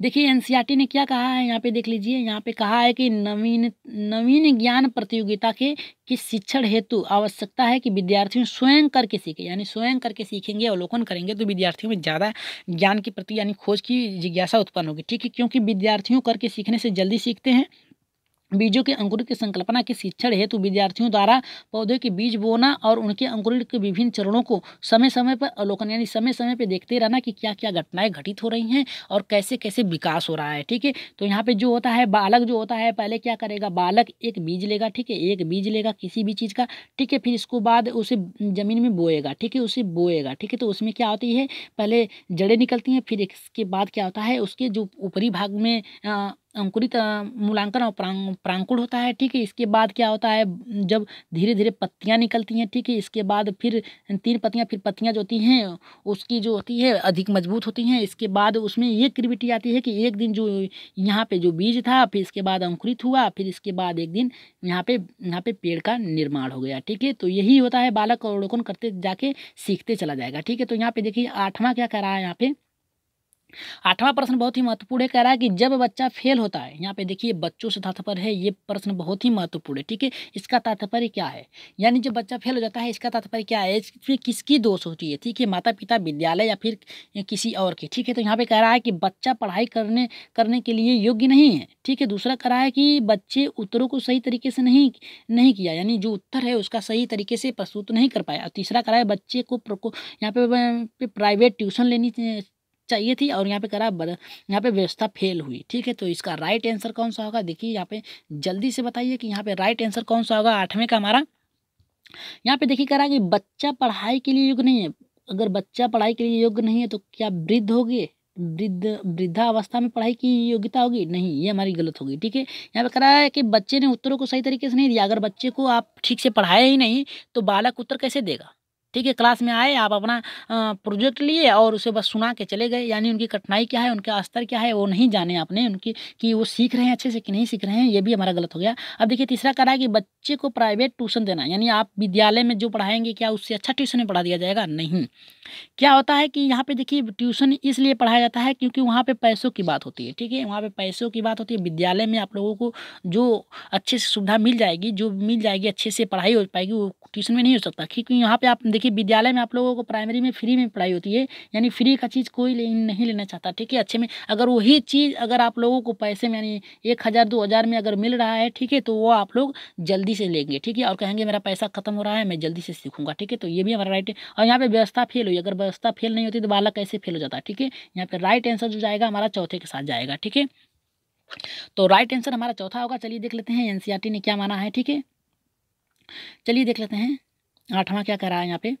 देखिए एनसीईआरटी ने क्या कहा है यहाँ पे देख लीजिए। यहाँ पे कहा है कि नवीन नवीन ज्ञान प्रतियोगिता के शिक्षण हेतु आवश्यकता है कि विद्यार्थियों स्वयं करके सीखें, यानी स्वयं करके सीखेंगे, अवलोकन करेंगे तो विद्यार्थियों में ज़्यादा ज्ञान के प्रति यानी खोज की जिज्ञासा उत्पन्न होगी, ठीक है? क्योंकि विद्यार्थियों करके सीखने से जल्दी सीखते हैं। बीजों के अंकुरित की संकल्पना के शिक्षण हेतु विद्यार्थियों द्वारा पौधे के बीज बोना और उनके अंकुरित के विभिन्न चरणों को समय समय पर अवलोकन यानी समय समय पर देखते रहना कि क्या क्या घटनाएं घटित हो रही हैं और कैसे कैसे विकास हो रहा है, ठीक है? तो यहाँ पे जो होता है बालक जो होता है पहले क्या करेगा, बालक एक बीज लेगा, ठीक है? एक बीज लेगा किसी भी चीज़ का, ठीक है? फिर इसको बाद उसे ज़मीन में बोएगा, ठीक है? उसे बोएगा, ठीक है? तो उसमें क्या होती है, पहले जड़ें निकलती हैं, फिर इसके बाद क्या होता है उसके जो ऊपरी भाग में अंकुरित मूलांकन और प्रांकुर होता है, ठीक है? इसके बाद क्या होता है जब धीरे धीरे पत्तियां निकलती हैं, ठीक है? इसके बाद फिर 3 पत्तियां, फिर पत्तियां जो होती हैं उसकी जो होती है अधिक मजबूत होती हैं। इसके बाद उसमें ये क्रिविटी आती है कि एक दिन जो यहाँ पे जो बीज था फिर इसके बाद अंकुरित हुआ, फिर इसके बाद एक दिन यहाँ पे पेड़ का निर्माण हो गया, ठीक है? तो यही होता है, बालक अवलोकन करते जाके सीखते चला जाएगा, ठीक है? तो यहाँ पे देखिए 8वां क्या कह रहा है यहाँ पे। 8वां प्रश्न बहुत ही महत्वपूर्ण है, कह रहा है कि जब बच्चा फेल होता है, यहाँ पे देखिए बच्चों से तात्पर्य है, ये प्रश्न बहुत ही महत्वपूर्ण है, ठीक है? इसका तात्पर्य क्या है, यानी जब बच्चा फेल हो जाता है इसका तात्पर्य क्या है, इसमें किसकी दोष होती है, ठीक है? माता पिता, विद्यालय या फिर किसी और की, ठीक है? तो यहाँ पे कह रहा है कि बच्चा पढ़ाई करने के लिए योग्य नहीं है, ठीक है? दूसरा कह रहा है कि बच्चे उत्तरों को सही तरीके से नहीं नहीं किया, यानी जो उत्तर है उसका सही तरीके से प्रस्तुत नहीं कर पाया। तीसरा कह रहा है बच्चे को यहाँ पे प्राइवेट ट्यूशन लेनी चाहिए थी और यहाँ पे करा यहाँ पे व्यवस्था फेल हुई, ठीक है? तो इसका राइट आंसर कौन सा होगा, देखिए यहाँ पे जल्दी से बताइए कि यहाँ पे राइट आंसर कौन सा होगा 8वें का हमारा। यहाँ पे देखिए करा कि बच्चा पढ़ाई के लिए योग्य नहीं है। अगर बच्चा पढ़ाई के लिए योग्य नहीं है तो क्या वृद्ध होगे, वृद्धावस्था में पढ़ाई की योग्यता होगी? नहीं, ये हमारी गलत होगी, ठीक है? यहाँ पे कह रहा है कि बच्चे ने उत्तरों को सही तरीके से नहीं दिया। अगर बच्चे को आप ठीक से पढ़ाया ही नहीं तो बालक उत्तर कैसे देगा, ठीक है? क्लास में आए, आप अपना प्रोजेक्ट लिए और उसे बस सुना के चले गए, यानी उनकी कठिनाई क्या है, उनका स्तर क्या है वो नहीं जाने आपने, उनकी कि वो सीख रहे हैं अच्छे से कि नहीं सीख रहे हैं, ये भी हमारा गलत हो गया। अब देखिए तीसरा कह रहा है कि बच्चे को प्राइवेट ट्यूशन देना, यानी आप विद्यालय में जो पढ़ाएंगे क्या उससे अच्छा ट्यूशन में पढ़ा दिया जाएगा? नहीं। क्या होता है कि यहाँ पे देखिए ट्यूशन इसलिए पढ़ाया जाता है क्योंकि वहाँ पे पैसों की बात होती है, ठीक है? वहाँ पे पैसों की बात होती है। विद्यालय में आप लोगों को जो अच्छे से सुविधा मिल जाएगी, जो मिल जाएगी, अच्छे से पढ़ाई हो पाएगी, वो ट्यूशन में नहीं हो सकता, क्योंकि यहाँ पे आप देखिए विद्यालय में आप लोगों को प्राइमरी में फ्री में पढ़ाई होती है, यानी फ्री का चीज़ कोई नहीं लेना चाहता, ठीक है? अच्छे में अगर वही चीज़ अगर आप लोगों को पैसे में यानी 1000 2000 में अगर मिल रहा है, ठीक है? तो वो आप लोग जल्दी से लेंगे, ठीक है? और कहेंगे मेरा पैसा खत्म हो रहा है, मैं जल्दी से सीखूंगा, ठीक है? तो ये भी हमारा राइट है। और यहाँ पे व्यवस्था फेल हुई, अगर व्यवस्था फेल नहीं होती तो बालक कैसे फेल हो जाता, ठीक है? यहाँ पे राइट आंसर जो जाएगा हमारा चौथे के साथ जाएगा, ठीक है? तो राइट आंसर हमारा चौथा होगा। चलिए देख लेते हैं एनसीईआरटी ने क्या माना है, ठीक है? चलिए देख लेते हैं 8वां क्या कह रहा है यहाँ पे।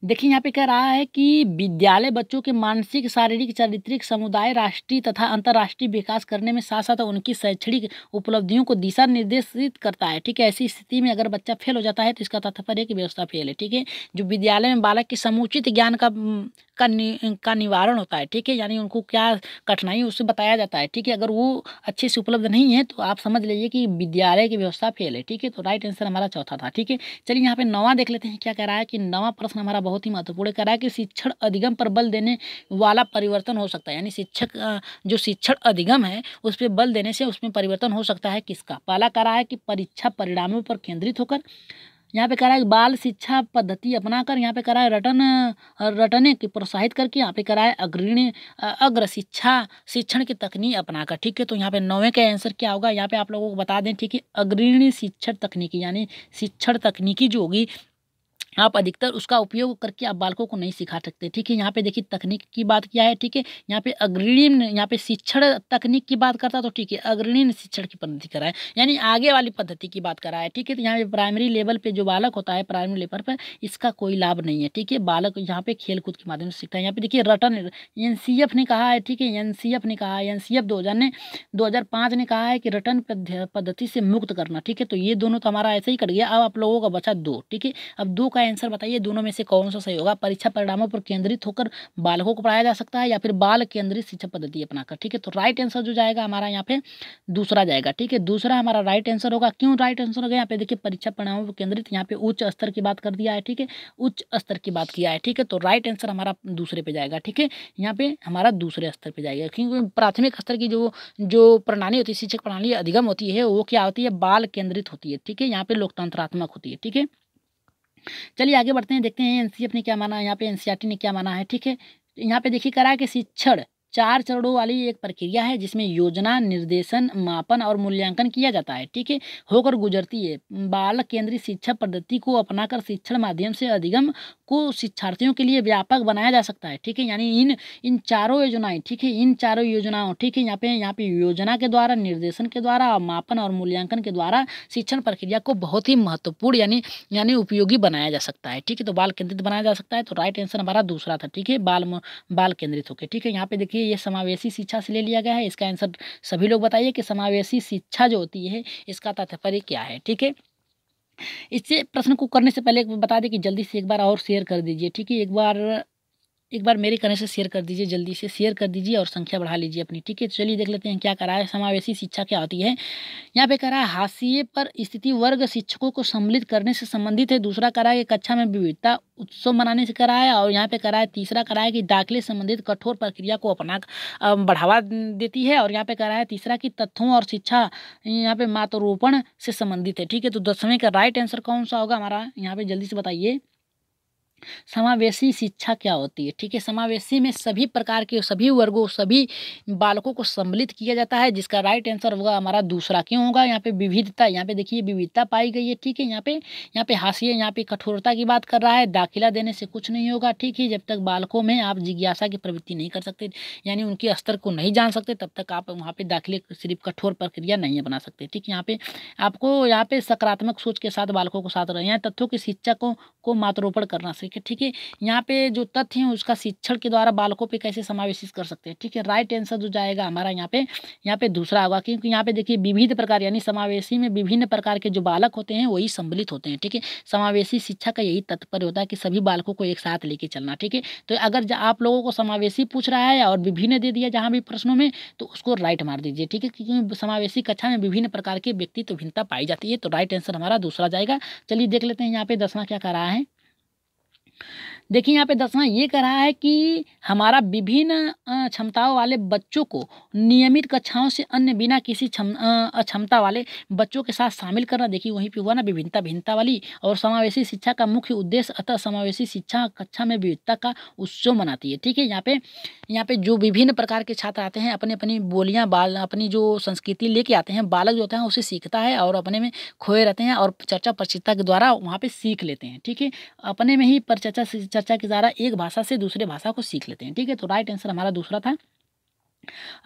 देखिए यहाँ पे कह रहा है कि विद्यालय बच्चों के मानसिक, शारीरिक, चारित्रिक, समुदाय, राष्ट्रीय तथा अंतर्राष्ट्रीय विकास करने में साथ साथ उनकी शैक्षणिक उपलब्धियों को दिशा निर्देशित करता है, ठीक है? ऐसी स्थिति में अगर बच्चा फेल हो जाता है तो इसका तात्पर्य है कि व्यवस्था फेल है, ठीक है? जो विद्यालय में बालक के समुचित ज्ञान का निवारण होता है, ठीक है? यानी उनको क्या कठिनाई उससे बताया जाता है, ठीक है? अगर वो अच्छे से उपलब्ध नहीं है तो आप समझ लीजिए कि विद्यालय की व्यवस्था फेल है, ठीक है? तो राइट आंसर हमारा चौथा था, ठीक है? चलिए यहाँ पे 9वां देख लेते हैं क्या कह रहा है कि 9वां प्रश्न हमारा बहुत ही महत्वपूर्ण कह रहा है कि शिक्षण अधिगम पर बल देने वाला परिवर्तन हो सकता है, यानी जो शिक्षण अधिगम है उस पर बल देने से उसमें परिवर्तन हो सकता है किसका? पहला कह रहा है कि परीक्षा परिणामों पर केंद्रित होकर, यहाँ पे कह रहा है बाल शिक्षा पद्धति अपनाकर, यहाँ पे कह रहा है रटने की प्रोत्साहित करके, यहाँ पे कह रहा है अग्र शिक्षण की तकनीक अपनाकर, ठीक है? तो यहाँ पे 9वें का आंसर क्या होगा यहाँ पे आप लोगों को बता दें, ठीक है? अग्रणी शिक्षण तकनीकी, यानी शिक्षण तकनीकी जो होगी आप अधिकतर उसका उपयोग करके आप बालकों को नहीं सिखा सकते। ठीक है, यहाँ पे देखिए तकनीक की बात किया है। ठीक है, यहाँ पे अग्रणीय, यहाँ पे शिक्षण तकनीक की बात करता तो ठीक है, अग्रणीय शिक्षण की पद्धति करा है, यानी आगे वाली पद्धति की बात करा है। ठीक है, तो यहाँ पे प्राइमरी लेवल पे जो बालक होता है, प्राइमरी लेवल पर इसका कोई लाभ नहीं है। ठीक है, बालक यहाँ पे खेल कूद के माध्यम से सीखता है। यहाँ पे देखिए रटन एनसीएफ ने कहा है। ठीक है, एनसीएफ ने कहा है, एनसीएफ 2005 ने कहा है कि रटन पद्धति से मुक्त करना। ठीक है, तो ये दोनों तो हमारा ऐसे ही कट गया। अब आप लोगों का बचा 2। ठीक है, अब 2 का आंसर बताइए, दोनों में से कौन सा सही होगा। परीक्षा परिणामों पर केंद्रित होकर बालकों को पढ़ाया जा सकता है या फिर बाल केंद्रित शिक्षा पद्धति अपनाकर। ठीक है, तो राइट आंसर जो जाएगा हमारा यहाँ पे दूसरा जाएगा। ठीक है, दूसरा हमारा राइट आंसर होगा। क्यों राइट आंसर होगा, यहाँ पे देखिए परीक्षा परिणामों पर केंद्रित, यहाँ पे उच्च स्तर की बात कर दिया है। ठीक है, उच्च स्तर की बात किया है। ठीक है, तो राइट आंसर हमारा दूसरे पे जाएगा। ठीक है, यहाँ पे हमारा दूसरे स्तर पे जाएगा, क्योंकि प्राथमिक स्तर की जो प्रणाली होती है, शिक्षक प्रणाली अधिगम होती है, वो क्या होती है, बाल केंद्रित होती है। ठीक है, यहाँ पे लोकतंत्रात्मक होती है। ठीक है, चलिए आगे बढ़ते हैं, देखते हैं एनसीएफ ने क्या माना है, यहाँ पे एनसीईआरटी ने क्या माना है। ठीक है, यहाँ पे देखिए करा है कि शिक्षण 4 चरणों वाली एक प्रक्रिया है जिसमें योजना, निर्देशन, मापन और मूल्यांकन किया जाता है। ठीक है, होकर गुजरती है। बालक केंद्रित शिक्षा पद्धति को अपनाकर शिक्षण माध्यम से अधिगम को शिक्षार्थियों के लिए व्यापक बनाया जा सकता है। ठीक है, यानी इन चारों योजनाएं, ठीक है, इन चारों योजनाओं, ठीक है, यहाँ पे योजना के द्वारा, निर्देशन के द्वारा, मापन और मूल्यांकन के द्वारा शिक्षण प्रक्रिया को बहुत ही महत्वपूर्ण यानी उपयोगी बनाया जा सकता है। ठीक है, तो बाल केंद्रित बनाया जा सकता है, तो राइट आंसर हमारा दूसरा था। ठीक है, बाल केंद्रित होकर। ठीक है, यहाँ पे देखिए ये समावेशी शिक्षा से ले लिया गया है। इसका आंसर सभी लोग बताइए कि समावेशी शिक्षा जो होती है इसका तात्पर्य क्या है। ठीक है, इससे प्रश्न को करने से पहले बता दें कि जल्दी से एक बार और शेयर कर दीजिए। ठीक है, एक बार मेरे कहने से शेयर कर दीजिए, जल्दी से शेयर कर दीजिए और संख्या बढ़ा लीजिए अपनी। ठीक है, चलिए देख लेते हैं क्या करा है। समावेशी शिक्षा क्या होती है, यहाँ पे करा है हाशिए पर स्थिति वर्ग शिक्षकों को सम्मिलित करने से संबंधित है। दूसरा करा है कक्षा में विविधता उत्सव मनाने से करा है, और यहाँ पे करा है तीसरा करा है कि दाखिले संबंधित कठोर प्रक्रिया को अपना बढ़ावा देती है, और यहाँ पे करा है तीसरा की तथ्यों और शिक्षा यहाँ पे मातरोपण से संबंधित है। ठीक है, तो 10वें का राइट आंसर कौन सा होगा हमारा, यहाँ पे जल्दी से बताइए। समावेशी शिक्षा क्या होती है। ठीक है, समावेशी में सभी प्रकार के, सभी वर्गों, सभी बालकों को सम्मिलित किया जाता है, जिसका राइट आंसर होगा हमारा दूसरा। क्यों होगा, यहाँ पे विविधता, यहाँ पे देखिए विविधता पाई गई है। ठीक है, यहाँ पे हाशिए, यहाँ पे कठोरता की बात कर रहा है। दाखिला देने से कुछ नहीं होगा। ठीक है, जब तक बालकों में आप जिज्ञासा की प्रवृत्ति नहीं कर सकते, यानी उनके स्तर को नहीं जान सकते, तब तक आप वहाँ पे दाखिले सिर्फ कठोर प्रक्रिया नहीं अपना सकते। ठीक है, यहाँ पे आपको यहाँ पे सकारात्मक सोच के साथ बालकों को साथ रहे हैं, तथ्यों की शिक्षा को मात्रोपण करना सीखे। ठीक है, यहाँ पे जो तथ्य हैं उसका शिक्षण के द्वारा बालकों पे कैसे समावेशित कर सकते हैं। ठीक है, राइट आंसर जो जाएगा हमारा यहाँ पे दूसरा होगा, क्योंकि यहाँ पे देखिए विविध प्रकार, यानी समावेशी में विभिन्न प्रकार के जो बालक होते हैं वही सम्मिलित होते हैं। ठीक है, समावेशी शिक्षा का यही तात्पर्य होता है कि सभी बालकों को एक साथ लेके चलना। ठीक है, तो अगर आप लोगों को समावेशी पूछ रहा है और विभिन्न दे दिया जहाँ भी प्रश्नों में, तो उसको राइट मार दीजिए। ठीक है, क्योंकि समावेशी कक्षा में विभिन्न प्रकार के व्यक्तित्व भिन्नता पाई जाती है, तो राइट आंसर हमारा दूसरा जाएगा। चलिए देख लेते हैं यहाँ पे 10वां क्या कर रहा है। देखिए यहाँ पे 10वां ये कह रहा है कि हमारा विभिन्न क्षमताओं वाले बच्चों को नियमित कक्षाओं से अन्य बिना किसी अक्षमता वाले बच्चों के साथ शामिल करना। देखिए वहीं पे हुआ ना विभिन्नता भिन्नता वाली, और समावेशी शिक्षा का मुख्य उद्देश्य, अतः समावेशी शिक्षा कक्षा में विविधता का उत्सव मनाती है। ठीक है, यहाँ पे जो विभिन्न प्रकार के छात्र आते हैं, अपनी अपनी बोलियाँ, अपनी जो संस्कृति लेके आते हैं, बालक जो होता है उसे सीखता है और अपने में खोए रहते हैं, और चर्चा परिचर्चा के द्वारा वहाँ पे सीख लेते हैं। ठीक है, अपने में ही चर्चा के द्वारा एक भाषा से दूसरे भाषा को सीख लेते हैं। ठीक है, तो राइट आंसर हमारा दूसरा था।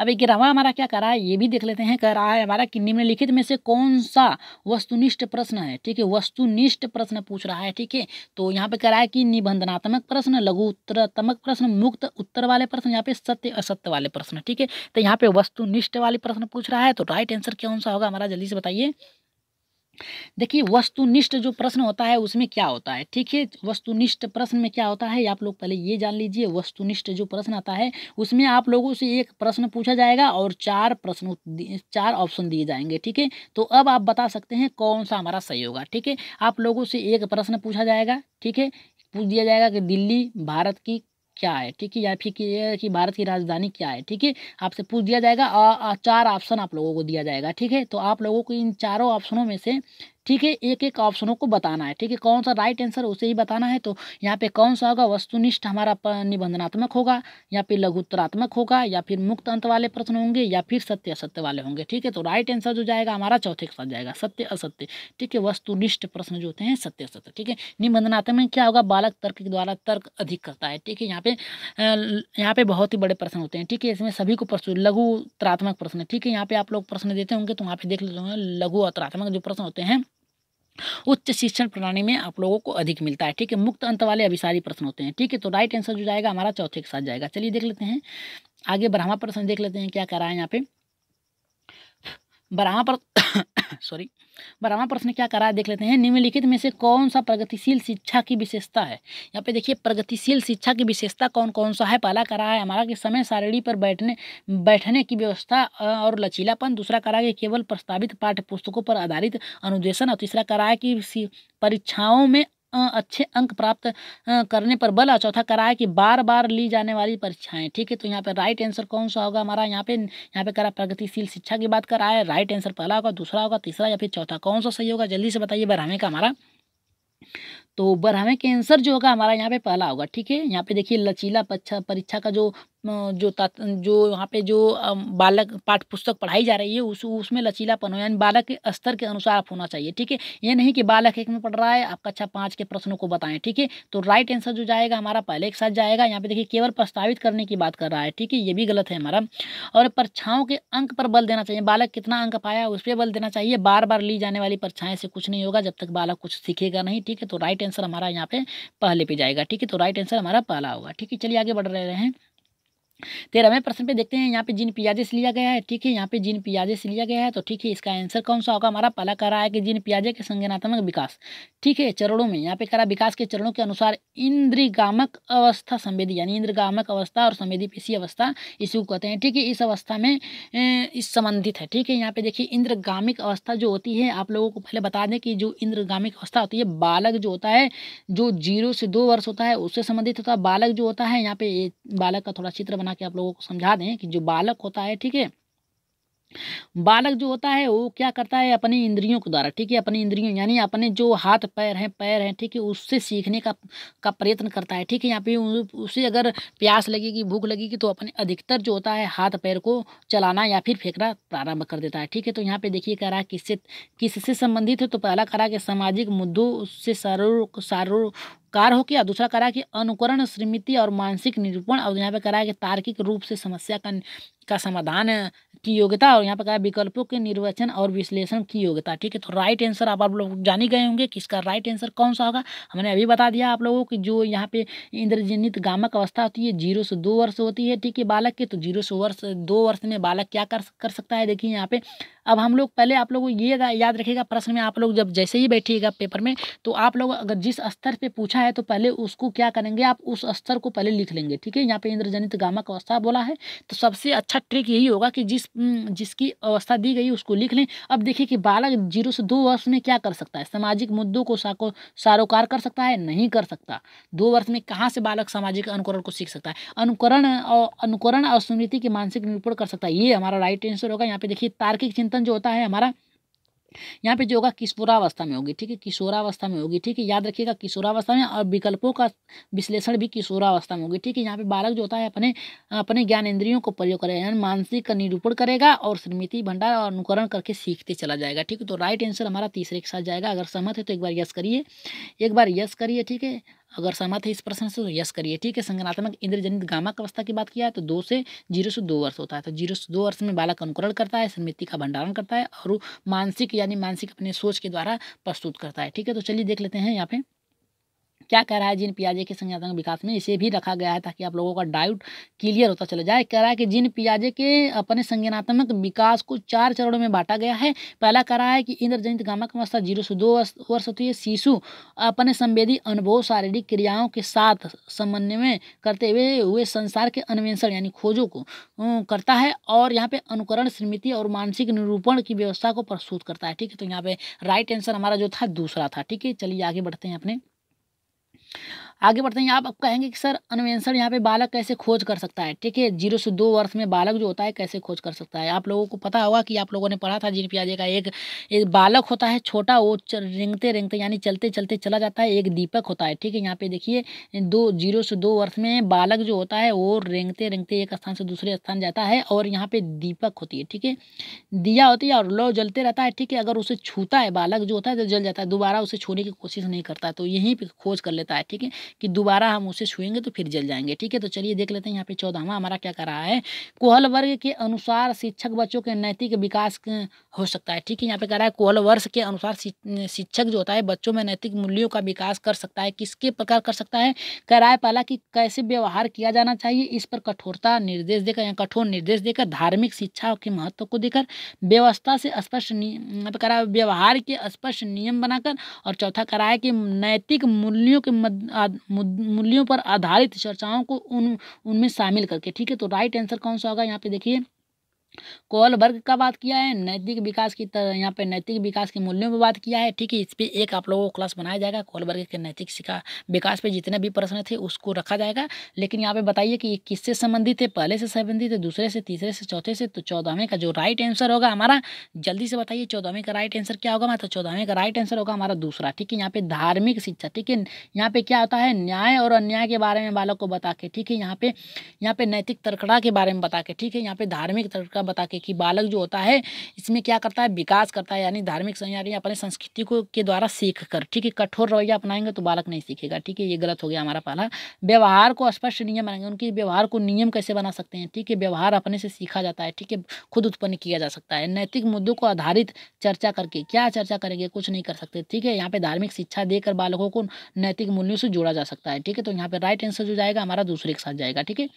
अब 11वां हमारा क्या कर रहा है ये भी देख लेते हैं। कह रहा है हमारा कि निम्नलिखित में से कौन सा वस्तुनिष्ठ प्रश्न है। ठीक है, वस्तुनिष्ठ प्रश्न पूछ रहा है। ठीक है, तो यहाँ पे कह रहा है कि निबंधनात्मक प्रश्न, लघु उत्तरात्मक प्रश्न, मुक्त उत्तर वाले प्रश्न, यहाँ पे सत्य असत्य वाले प्रश्न। ठीक है, तो यहाँ पे वस्तुनिष्ठ वाले प्रश्न पूछ रहा है, तो राइट आंसर कौन सा होगा हमारा, जल्दी से बताइए। देखिए वस्तुनिष्ठ जो प्रश्न होता है उसमें क्या होता है। ठीक है, वस्तुनिष्ठ प्रश्न में क्या होता है आप लोग पहले ये जान लीजिए। वस्तुनिष्ठ जो प्रश्न आता है उसमें आप लोगों से एक प्रश्न पूछा जाएगा और 4 ऑप्शन दिए जाएंगे। ठीक है, तो अब आप बता सकते हैं कौन सा हमारा सही होगा। ठीक है, आप लोगों से एक प्रश्न पूछा जाएगा। ठीक है, पूछ दिया जाएगा कि दिल्ली भारत की क्या है। ठीक है, या फिर कि भारत की राजधानी क्या है। ठीक है, आपसे पूछ दिया जाएगा और 4 ऑप्शन आप लोगों को दिया जाएगा। ठीक है, तो आप लोगों को इन चारों ऑप्शनों में से ठीक है, एक-एक ऑप्शनों को बताना है, ठीक है, कौन सा राइट आंसर उसे ही बताना है। तो यहाँ पे कौन सा होगा, वस्तुनिष्ठ हमारा निबंधनात्मक होगा, या फिर लघुत्तरात्मक होगा, या फिर मुक्त अंत वाले प्रश्न होंगे, या फिर सत्य असत्य वाले होंगे। ठीक है, तो राइट आंसर जो जाएगा हमारा चौथे के साथ जाएगा, सत्य असत्य। ठीक है, वस्तुनिष्ठ प्रश्न जो होते हैं सत्य असत्य। ठीक है, निबंधनात्मक में क्या होगा, बालक तर्क के द्वारा तर्क अधिक करता है। ठीक है, यहाँ पे बहुत ही बड़े प्रश्न होते हैं। ठीक है, इसमें सभी को प्रश्न लघु उत्तरात्मक प्रश्न है। ठीक है, यहाँ पे आप लोग प्रश्न देते होंगे तो वहाँ पे देख लेते होंगे, लघु उत्तरात्मक जो प्रश्न होते हैं उच्च शिक्षण प्रणाली में आप लोगों को अधिक मिलता है। ठीक है, मुक्त अंत वाले अभिसारी प्रश्न होते हैं। ठीक है, तो राइट आंसर जो जाएगा हमारा चौथे के साथ जाएगा। चलिए देख लेते हैं आगे, 12वां प्रश्न देख लेते हैं क्या कह रहा है यहाँ पे। 12वां प्रश्न सॉरी, 12वां प्रश्न क्या कर रहा है देख लेते हैं। निम्नलिखित में से कौन सा प्रगतिशील शिक्षा की विशेषता है। यहाँ पे देखिए, प्रगतिशील शिक्षा की विशेषता कौन कौन सा है। पहला कह रहा है हमारा कि समय सारणी पर बैठने की व्यवस्था और लचीलापन। दूसरा कह रहा है कि केवल प्रस्तावित पाठ्य पुस्तकों पर आधारित अनुदेशन। और तीसरा कह रहा है कि परीक्षाओं में अच्छे अंक प्राप्त करने पर बल। और चौथा कह रहा है कि बार बार ली जाने वाली परीक्षाएं। ठीक है, तो यहाँ पे राइट आंसर कौन सा होगा हमारा, यहाँ पे कह रहा है प्रगतिशील शिक्षा की बात कर रहा है। राइट आंसर पहला होगा, दूसरा होगा, तीसरा या फिर चौथा, कौन सा सही होगा जल्दी से बताइए। 12वें का हमारा, तो 12वें के आंसर जो होगा हमारा यहाँ पे पहला होगा। ठीक है, यहाँ पे देखिए लचीला परीक्षा का जो वहाँ पे जो बालक पाठ्य पुस्तक पढ़ाई जा रही है उसमें लचीलापन हो, यानी बालक के स्तर के अनुसार आप होना चाहिए। ठीक है, ये नहीं कि बालक 1 में पढ़ रहा है आप कक्षा 5 के प्रश्नों को बताएं। ठीक है, तो राइट आंसर जो जाएगा हमारा पहले के साथ जाएगा। यहाँ पे देखिए केवल प्रस्तावित करने की बात कर रहा है। ठीक है, ये भी गलत है हमारा। और परीक्षाओं के अंक पर बल देना चाहिए, बालक कितना अंक पाया उस पर बल देना चाहिए। बार बार ली जाने वाली परीक्षाएं से कुछ नहीं होगा जब तक बालक कुछ सीखेगा नहीं। ठीक है, तो राइट आंसर हमारा यहाँ पे पहले पे जाएगा। ठीक है, तो राइट आंसर हमारा पहला होगा। ठीक है, चलिए आगे बढ़ रहे हैं। 13वें प्रश्न पे देखते हैं, यहाँ पे जीन पियाजे से लिया गया है। ठीक है, यहाँ पे जीन पियाजे से लिया गया है। तो ठीक है, इसका आंसर कौन सा होगा हमारा, पहला कह रहा है कि जीन पियाजे के संज्ञानात्मक विकास। ठीक है, चरणों में यहाँ पे कह रहा है विकास के चरणों के अनुसार इंद्रियगामक अवस्था संवेदी, यानी इंद्रियगामक अवस्था और संवेदी पेशी अवस्था इसी को कहते हैं। ठीक है, इस अवस्था में इस संबंधित है। ठीक है, यहाँ पे देखिए इंद्रगामिक अवस्था जो होती है, आप लोगों को पहले बता दें कि जो इंद्रगामिक अवस्था होती है, बालक जो होता है जो 0 से 2 वर्ष होता है उससे संबंधित होता है। बालक जो होता है, यहाँ पे बालक का थोड़ा चित्र बना के आप लोगों को समझा दें कि जो बालक होता है, ठीक है, बालक जो होता है वो क्या करता है अपनी इंद्रियों के द्वारा। ठीक है, अपनी इंद्रियों यानी अपने जो हाथ पैर हैं, ठीक है, उससे सीखने का प्रयत्न करता है। ठीक है, यहाँ पे उसे अगर प्यास लगेगी, भूख लगेगी तो अपने अधिकतर जो होता है हाथ पैर को चलाना या फिर फेंकना प्रारंभ कर देता है। ठीक है, तो यहाँ पे देखिए कह रहा है किससे संबंधित है। तो पहला कह रहा है कि सामाजिक मुद्दों से सारोकार हो किया। दूसरा कह रहा है कि अनुकरण, स्मृति और मानसिक निरूपण। और यहाँ पे कह रहा है कि तार्किक रूप से समस्या का समाधान की योग्यता। और यहाँ पे कहा विकल्पों के निर्वचन और विश्लेषण की योग्यता। ठीक है, तो राइट आंसर आप लोग जान ही गए होंगे कि इसका राइट आंसर कौन सा होगा। हमने अभी बता दिया आप लोगों को जो यहाँ पे इंद्रजनित गामक अवस्था होती है 0 से 2 वर्ष होती है। ठीक है, बालक के, तो 0 से 2 वर्ष में बालक क्या कर सकता है। देखिए यहाँ पे अब हम लोग पहले आप लोगों को ये याद रखिएगा, प्रश्न में आप लोग जब जैसे ही बैठिएगा पेपर में, तो आप लोग अगर जिस स्तर पे पूछा है तो पहले उसको क्या करेंगे, आप उस स्तर को पहले लिख लेंगे। ठीक है, यहाँ पे इंद्रजनित गामक अवस्था बोला है तो सबसे अच्छा ट्रिक यही होगा कि जिसकी अवस्था दी गई उसको लिख लें। अब देखिए कि बालक 0 से 2 वर्ष में क्या कर सकता है, सामाजिक मुद्दों को सारोकार कर सकता है, नहीं कर सकता। 2 वर्ष में कहाँ से बालक सामाजिक अनुकरण को सीख सकता है, अनुकरण और स्मृति के मानसिक निरूपण कर सकता है। ये हमारा राइट आंसर होगा। यहाँ पे देखिए तार्किक चिंतन जो होता है हमारा, यहाँ पे जो होगा किशोरावस्था में होगी। ठीक है, किशोरावस्था में होगी। ठीक है, याद रखिएगा किशोरावस्था में। और विकल्पों का विश्लेषण भी किशोरावस्था में होगी। ठीक है, यहाँ पे बालक जो होता है अपने ज्ञान इंद्रियों को प्रयोग करेगा, यानी मानसिक का निरूपण करेगा और स्मृति भंडार और अनुकरण करके सीखते चला जाएगा। ठीक है, तो राइट आंसर हमारा तीसरे के साथ जाएगा। अगर सहमत है तो एक बार यस करिए, एक बार यस करिए। ठीक है, अगर सहमत है इस प्रश्न से तो यस करिए। ठीक है, संज्ञानात्मक इंद्रजनित गामक अवस्था की बात किया है तो 0 से 2 वर्ष होता है। तो 0 से 2 वर्ष में बालक अनुकरण करता है, स्मृति का भंडारण करता है और मानसिक अपने सोच के द्वारा प्रस्तुत करता है। ठीक है, तो चलिए देख लेते हैं यहाँ पे क्या कह रहा है। जीन पियाजे के संज्ञानात्मक विकास में इसे भी रखा गया है ताकि आप लोगों का डाउट क्लियर होता चला जाए। कह रहा है कि जीन पियाजे के अपने संज्ञानात्मक विकास को 4 चरणों में बांटा गया है। पहला कह रहा है कि इंद्रजनित गामक अवस्था 0 से 2 वर्ष होती है। शिशु अपने संवेदी अनुभव शारीरिक क्रियाओं के साथ समन्वय करते हुए संसार के अन्वेषण यानी खोजों को करता है और यहाँ पे अनुकरण, स्मृति और मानसिक निरूपण की व्यवस्था को प्रस्तुत करता है। ठीक है, तो यहाँ पे राइट आंसर हमारा जो था दूसरा था। ठीक है, चलिए आगे बढ़ते हैं अपने आगे बढ़ते हैं। आप कहेंगे कि सर अन्वेषण यहाँ पे बालक कैसे खोज कर सकता है, ठीक है। 0 से 2 वर्ष में बालक जो होता है कैसे खोज कर सकता है। आप लोगों को पता होगा कि आप लोगों ने पढ़ा था जीन पियाजे का एक बालक होता है छोटा, वो रेंगते रेंगते यानी चलते चलते चला जाता है। एक दीपक होता है, ठीक है। यहाँ पे देखिए 0 से 2 वर्ष में बालक जो होता है वो रेंगते रेंगते एक स्थान से दूसरे स्थान जाता है, और यहाँ पे दीपक होती है, ठीक है, दिया होती है और लौ जलते रहता है, ठीक है। अगर उसे छूता है बालक जो होता है तो जल जाता है, दोबारा उसे छूने की कोशिश नहीं करता है, तो यहीं पे खोज कर लेता है, ठीक है, कि दोबारा हम उसे छुएंगे तो फिर जल जाएंगे, ठीक है। तो चलिए देख लेते हैं यहाँ पे 14वां हमारा क्या कर रहा है। कोहल वर्ग के अनुसार शिक्षक बच्चों के नैतिक विकास हो सकता है, ठीक है। यहाँ पे कह रहा है कोहल वर्ष के अनुसार शिक्षक जो होता है बच्चों में नैतिक मूल्यों का विकास कर सकता है। किसके प्रकार कर सकता है, कह रहा है पहला कि कैसे व्यवहार किया जाना चाहिए, इस पर कठोरता निर्देश देकर या कठोर निर्देश देकर, धार्मिक शिक्षा के महत्व को देकर, व्यवस्था से स्पष्ट यहाँ पे कह रहा है व्यवहार के स्पष्ट नियम बनाकर, और चौथा कह रहा है कि नैतिक मूल्यों के मूल्यों पर आधारित चर्चाओं को उनमें शामिल करके, ठीक है। तो राइट आंसर कौन सा होगा, यहाँ पे देखिए कोहल वर्ग का बात किया है, नैतिक विकास की तरह यहाँ पे नैतिक विकास के मूल्यों पर बात किया है, ठीक है। इस पे एक आप लोगों को क्लास बनाया जाएगा, कोहल वर्ग के नैतिक शिक्षा विकास पे जितने भी प्रश्न थे उसको रखा जाएगा। लेकिन यहाँ पे बताइए कि किससे संबंधित है, पहले से संबंधित है, दूसरे से, तीसरे से, चौथे से। तो 14वें का जो राइट आंसर होगा हमारा, जल्दी से बताइए 14वें का राइट आंसर क्या होगा। तो 14वें का राइट आंसर होगा हमारा दूसरा, ठीक है। यहाँ पे धार्मिक शिक्षा, ठीक है। यहाँ पे क्या होता है, न्याय और अन्याय के बारे में बालक को बता के, ठीक है। यहाँ पे नैतिक तर्कड़ा के बारे में बता के, ठीक है। यहाँ पे धार्मिक तर्कड़ा बता के कि बालक जो होता है इसमें क्या करता है, विकास करता है, यानी धार्मिक यानी अपने संस्कृति को के द्वारा सीख कर, ठीक है। कठोर रवैया अपनाएंगे तो बालक नहीं सीखेगा, ठीक है। ये गलत हो गया हमारा पहला। व्यवहार को स्पष्ट नियम बनाएंगे, उनके व्यवहार को नियम कैसे बना सकते हैं, ठीक है। व्यवहार अपने से सीखा जाता है, ठीक है, खुद उत्पन्न किया जा सकता है। नैतिक मुद्दों को आधारित चर्चा करके, क्या चर्चा करेंगे, कुछ नहीं कर सकते, ठीक है। यहाँ पे धार्मिक शिक्षा देकर बालकों को नैतिक मूल्यों से जोड़ा जा सकता है, ठीक है। तो यहाँ पे राइट आंसर जो जाएगा हमारा दूसरे के साथ जाएगा, ठीक है।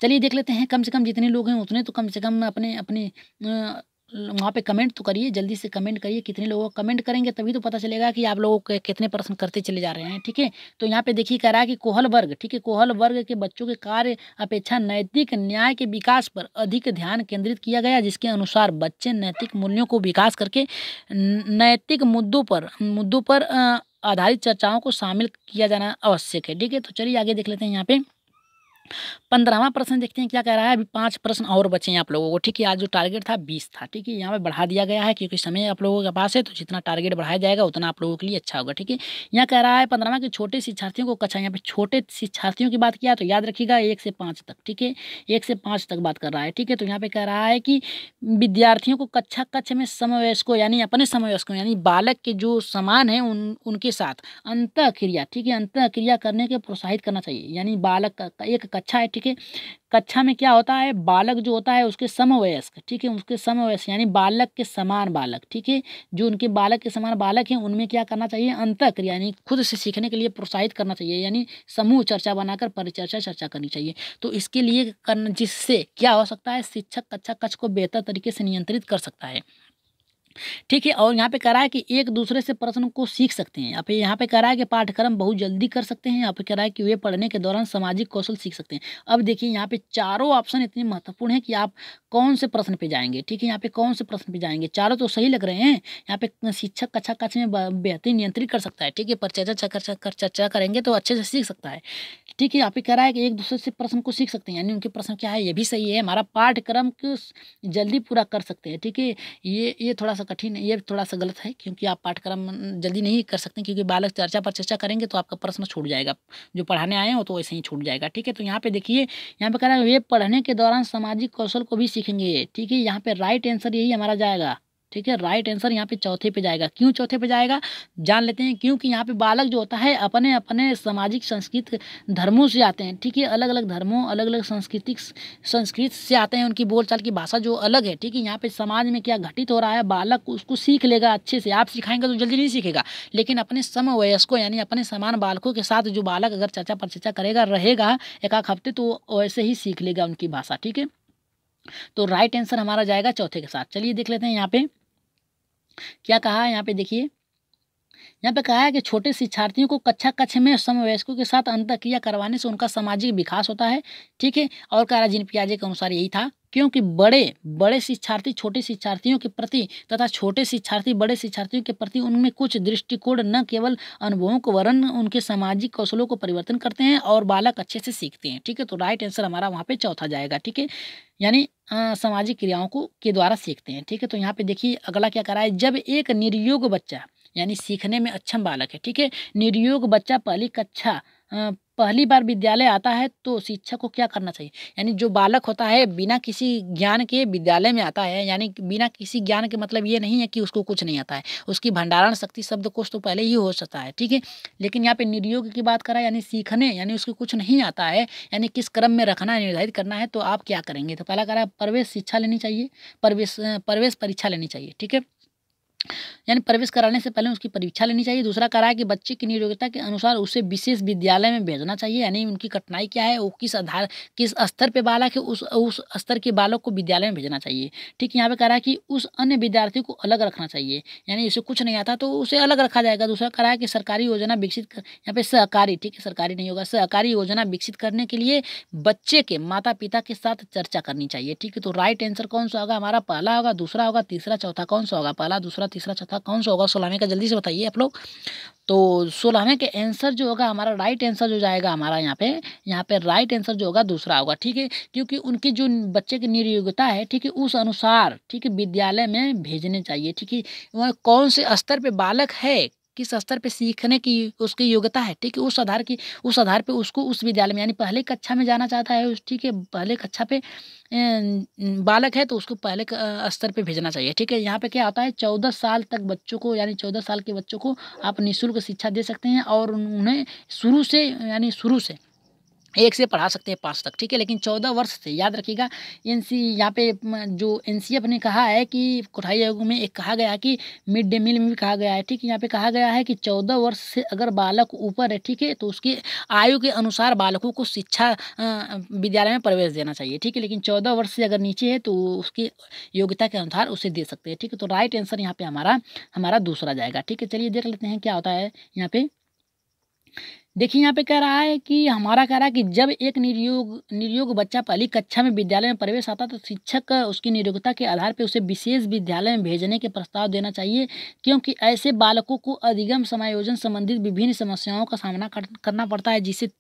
चलिए देख लेते हैं, कम से कम जितने लोग हैं उतने तो कम से कम अपने अपने वहाँ पे कमेंट तो करिए, जल्दी से कमेंट करिए। कितने लोग कमेंट करेंगे तभी तो पता चलेगा कि आप लोगों के कितने प्रश्न करते चले जा रहे हैं, ठीक है। तो यहाँ पे देखिए कह रहा है कि कोहल वर्ग, ठीक है, कोहल वर्ग के बच्चों के कार्य अपेक्षा नैतिक न्याय के विकास पर अधिक ध्यान केंद्रित किया गया, जिसके अनुसार बच्चे नैतिक मूल्यों को विकास करके नैतिक मुद्दों पर आधारित चर्चाओं को शामिल किया जाना आवश्यक है, ठीक है। तो चलिए आगे देख लेते हैं। यहाँ पे 15वां प्रश्न देखते हैं क्या कह रहा है। अभी 5 प्रश्न और बचे हैं आप लोगों को, ठीक है। आज जो टारगेट था 20 था, ठीक है। यहाँ पे बढ़ा दिया गया है क्योंकि समय आप लोगों के पास है, तो जितना टारगेट बढ़ाया जाएगा उतना आप लोगों के लिए अच्छा होगा, ठीक है। यहाँ कह रहा है 15वां के छोटे शिक्षार्थियों को कक्षा, यहाँ पे छोटे शिक्षार्थियों की बात किया तो याद रखिएगा 1 से 5 तक, ठीक है, 1 से 5 तक बात कर रहा है, ठीक है। तो यहाँ पे कह रहा है कि विद्यार्थियों को कक्ष में समवयस्कों यानी अपने समवयस्कों यानी बालक के जो समान है उनके साथ अंतः क्रिया, ठीक है, अंतः क्रिया करने के प्रोत्साहित करना चाहिए। यानी बालक का एक कक्षा है, ठीक है। कक्षा में क्या होता है, बालक जो होता है उसके समवयस्क, ठीक है, उसके समवयस्क यानी बालक के समान बालक, ठीक है, जो उनके बालक के समान बालक हैं उनमें क्या करना चाहिए, अंतः क्रिया यानी खुद से सीखने के लिए प्रोत्साहित करना चाहिए, यानी समूह चर्चा बनाकर परिचर्चा चर्चा करनी चाहिए। तो इसके लिए करना, जिससे क्या हो सकता है, शिक्षक कक्षा कक्ष को बेहतर तरीके से नियंत्रित कर सकता है, ठीक है। और यहाँ पे कह रहा है कि एक दूसरे से प्रश्न को सीख सकते हैं। यहाँ पे कह रहा है कि पाठ्यक्रम बहुत जल्दी कर सकते हैं। यहाँ पे कह रहा है कि वे पढ़ने के दौरान सामाजिक कौशल सीख सकते हैं। अब देखिए यहाँ पे चारों ऑप्शन इतने महत्वपूर्ण है कि आप कौन से प्रश्न पे जाएंगे, ठीक है। यहाँ पे कौन से प्रश्न पे जाएंगे, चारों तो सही लग रहे हैं। यहाँ पे शिक्षक कक्षा कक्ष में बेहतरीन नियंत्रित कर सकता है, ठीक है, पर चर्चा करेंगे तो अच्छे से सीख सकता है, ठीक है। यहाँ पे कह रहा है कि एक दूसरे से प्रश्न को सीख सकते हैं, यानी उनके प्रश्न क्या है ये भी सही है। हमारा पाठ्यक्रम को जल्दी पूरा कर सकते हैं, ठीक है। ये थोड़ा सा कठिन है, ये थोड़ा सा गलत है, क्योंकि आप पाठ्यक्रम जल्दी नहीं कर सकते, क्योंकि बालक चर्चा पर चर्चा करेंगे तो आपका प्रश्न छूट जाएगा, जो पढ़ाने आए हो तो वैसे ही छूट जाएगा, ठीक है। तो यहाँ पे देखिए, यहाँ पे कह रहा है वे पढ़ने के दौरान सामाजिक कौशल को भी सीखेंगे, ठीक है। यहाँ पे राइट आंसर यही हमारा जाएगा, ठीक है। राइट आंसर यहाँ पे चौथे पे जाएगा। क्यों चौथे पे जाएगा जान लेते हैं। क्योंकि यहाँ पे बालक जो होता है अपने अपने सामाजिक संस्कृत धर्मों से आते हैं, ठीक है, अलग अलग धर्मों अलग अलग संस्कृत से आते हैं, उनकी बोलचाल की भाषा जो अलग है, ठीक है। यहाँ पे समाज में क्या घटित हो रहा है बालक उसको सीख लेगा अच्छे से। आप सिखाएंगे तो जल्दी नहीं सीखेगा, लेकिन अपने समवयस्कों यानी अपने समान बालकों के साथ जो बालक अगर चर्चा पर चर्चा करेगा रहेगा एक आध हफ्ते, तो वैसे ही सीख लेगा उनकी भाषा, ठीक है। तो राइट आंसर हमारा जाएगा चौथे के साथ। चलिए देख लेते हैं यहाँ पे क्या कहा है। यहाँ पे देखिए, यहाँ पे कहा है कि छोटे शिक्षार्थियों को कक्षा में समवयस्कों के साथ अंतःक्रिया करवाने से उनका सामाजिक विकास होता है। ठीक है, और कह रहा जीन पियाजे के अनुसार यही था, क्योंकि बड़े बड़े शिक्षार्थी छोटे शिक्षार्थियों के प्रति तथा छोटे शिक्षार्थी बड़े शिक्षार्थियों के प्रति उनमें कुछ दृष्टिकोण न केवल अनुभवों को वरन उनके सामाजिक कौशलों को परिवर्तन करते हैं और बालक अच्छे से सीखते हैं। ठीक है, तो राइट आंसर हमारा वहाँ पे चौथा जाएगा। ठीक है, यानी सामाजिक क्रियाओं को के द्वारा सीखते हैं। ठीक है, तो यहाँ पे देखिए अगला क्या करा है, जब एक निर्योग बच्चा यानी सीखने में अक्षम बालक है, ठीक है, निर्योग बच्चा पहली बार विद्यालय आता है तो शिक्षक को क्या करना चाहिए। यानी जो बालक होता है बिना किसी ज्ञान के विद्यालय में आता है, यानी बिना किसी ज्ञान के मतलब ये नहीं है कि उसको कुछ नहीं आता है, उसकी भंडारण शक्ति शब्दकोश तो पहले ही हो सकता है। ठीक है, लेकिन यहाँ पे निर्योग की बात करा यानी सीखने, यानी उसको कुछ नहीं आता है, यानी किस क्रम में रखना है निर्धारित करना है, तो आप क्या करेंगे। तो पहला करा प्रवेश शिक्षा लेनी चाहिए, प्रवेश परीक्षा लेनी चाहिए। ठीक है, यानी प्रवेश कराने से पहले उसकी परीक्षा लेनी चाहिए। दूसरा कहा है कि बच्चे की नियोग्यता के अनुसार उसे विशेष विद्यालय में भेजना चाहिए, यानी उनकी कठिनाई क्या है, वो किस स्तर पे बालक है, उस स्तर के बालक को विद्यालय में भेजना चाहिए। ठीक है, यहाँ पे कह रहा है कि उस अन्य विद्यार्थी को अलग रखना चाहिए, यानी इसे कुछ नहीं आता तो उसे अलग रखा जाएगा। दूसरा कह रहा है कि सरकारी योजना यहाँ पे सहकारी, ठीक है सहकारी नहीं होगा, सहकारी योजना विकसित करने के लिए बच्चे के माता पिता के साथ चर्चा करनी चाहिए। ठीक है, तो राइट आंसर कौन सा होगा हमारा, पहला होगा, दूसरा होगा, तीसरा चौथा कौन सा होगा, पहला दूसरा तीसरा चौथा कौन सा होगा 16वें का, जल्दी से बताइए आप लोग। तो 16वें के आंसर जो होगा हमारा राइट आंसर जो जाएगा हमारा यहाँ पे राइट आंसर जो होगा दूसरा होगा। ठीक है, क्योंकि उनकी जो बच्चे की निर्योग्यता है, ठीक है, उस अनुसार ठीक है विद्यालय में भेजने चाहिए। ठीक है, वह कौन से स्तर पे बालक है, किस स्तर पे सीखने की उसकी योग्यता है, ठीक है, उस आधार पे उसको उस विद्यालय में यानी पहले कक्षा में जाना चाहता है ठीक है, पहले कक्षा पे बालक है तो उसको पहले स्तर पे भेजना चाहिए। ठीक है, यहाँ पे क्या होता है 14 साल तक बच्चों को, यानी 14 साल के बच्चों को आप निःशुल्क शिक्षा दे सकते हैं और उन्हें शुरू से 1 से पढ़ा सकते हैं 5 तक। ठीक है, लेकिन 14 वर्ष से याद रखिएगा। यहाँ पे जो एनसीएफ ने कहा है कि कोठारी आयोग में एक कहा गया है कि मिड डे मील में भी कहा गया है। ठीक है, यहाँ पे कहा गया है कि 14 वर्ष से अगर बालक ऊपर है, ठीक है, तो उसकी आयु के अनुसार बालकों को शिक्षा विद्यालय में प्रवेश देना चाहिए। ठीक है, लेकिन 14 वर्ष से अगर नीचे है तो उसकी योग्यता के अनुसार उसे दे सकते हैं। ठीक है, तो राइट आंसर यहाँ पे हमारा दूसरा जाएगा। ठीक है, चलिए देख लेते हैं क्या होता है यहाँ पे। देखिए यहाँ पे कह रहा है कि हमारा कह रहा है कि जब एक निर्योग बच्चा पहली कक्षा में विद्यालय में प्रवेश आता तो शिक्षक उसकी नियोग्यता के आधार पर उसे विशेष विद्यालय में भेजने के प्रस्ताव देना चाहिए, क्योंकि ऐसे बालकों को अधिगम समायोजन संबंधित विभिन्न समस्याओं का सामना करना पड़ता है, जिससे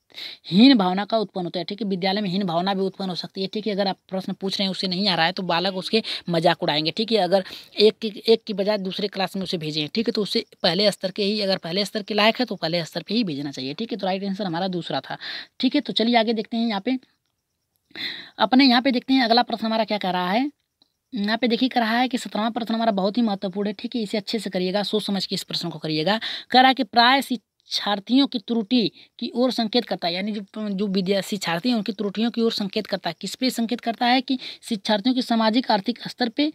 हीन भावना का उत्पन्न होता है। ठीक है, विद्यालय में हीन भावना भी उत्पन्न हो सकती है। ठीक है, अगर आप प्रश्न पूछ रहे हैं उसे नहीं आ रहा है तो बालक उसके मजाक उड़ाएंगे। ठीक है, अगर एक की बजाय दूसरे क्लास में उसे भेजें, ठीक है, तो उससे पहले स्तर के ही, अगर पहले स्तर के लायक है तो पहले स्तर पे ही भेजना चाहिए। ठीक है, तो राइट आंसर हमारा दूसरा था। ठीक है, तो चलिए आगे देखते हैं। यहाँ पे देखते हैं अगला प्रश्न हमारा क्या कह रहा है। यहाँ पे देखिए कह रहा है कि 17वां प्रश्न हमारा बहुत ही महत्वपूर्ण है। ठीक है, इसे अच्छे से करिएगा, सोच समझ के इस प्रश्न को करिएगा। कह रहा है कि प्राय शिक्षार्थियों की त्रुटि की ओर संकेत करता है, यानी जो शिक्षार्थी हैं उनकी त्रुटियों की ओर संकेत करता है। किस पे संकेत करता है कि शिक्षार्थियों के सामाजिक आर्थिक स्तर पे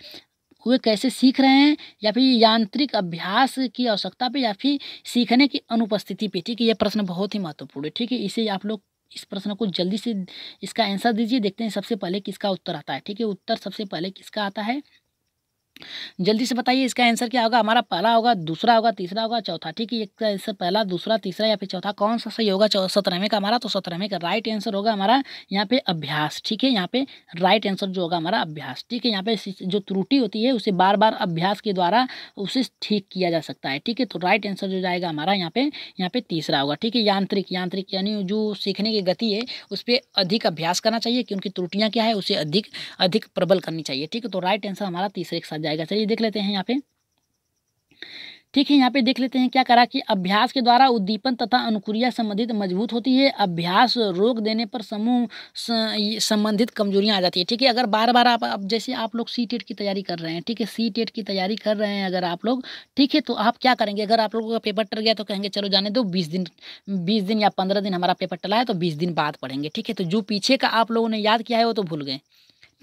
वे कैसे सीख रहे हैं, या फिर यांत्रिक अभ्यास की आवश्यकता पे, या फिर सीखने की अनुपस्थिति पे। ठीक है, यह प्रश्न बहुत ही महत्वपूर्ण है। ठीक है, इसे आप लोग इस प्रश्न को जल्दी से इसका आंसर दीजिए। देखते हैं सबसे पहले किसका उत्तर आता है। ठीक है, उत्तर सबसे पहले किसका आता है, जल्दी से बताइए। इसका आंसर क्या होगा हमारा, पहला होगा, दूसरा होगा, तीसरा होगा, चौथा। ठीक है, इसका आंसर पहला, दूसरा, तीसरा या फिर चौथा कौन सा सही होगा 17वें का हमारा, तो 17वें का राइट आंसर होगा हमारा यहाँ पे अभ्यास। ठीक है, यहाँ पे राइट आंसर जो होगा हमारा अभ्यास। ठीक है, यहाँ पे जो त्रुटि होती है उसे बार बार अभ्यास के द्वारा उसे ठीक किया जा सकता है। ठीक है, तो राइट आंसर जो जाएगा हमारा यहाँ पे तीसरा होगा। ठीक है, यांत्रिक यानी जो सीखने की गति है उस पर अधिक अभ्यास करना चाहिए, कि उनकी त्रुटियाँ क्या है उसे अधिक प्रबल करनी चाहिए। ठीक है, तो राइट आंसर हमारा तीसरे के साथ जाएगा। चलिए देख लेते हैं यहाँ पे। ठीक है, यहाँ पे देख लेते हैं क्या करा कि अभ्यास के द्वारा उद्दीपन तथा अनुक्रिया संबंधित मजबूत होती है। अभ्यास रोक देने पर समूह संबंधित कमजोरियां आ जाती है। ठीक है, अगर बार बार आप अब जैसे आप लोग सीटेट की तैयारी कर रहे हैं, ठीक है, सीटेट की तैयारी कर रहे हैं अगर आप लोग, ठीक है, तो आप क्या करेंगे, अगर आप लोगों का पेपर टल गया तो कहेंगे चलो जाने दो, 20 दिन या 15 दिन हमारा पेपर टला है तो 20 दिन बाद पढ़ेंगे। ठीक है, तो जो पीछे का आप लोगों ने याद किया है वो तो भूल गए।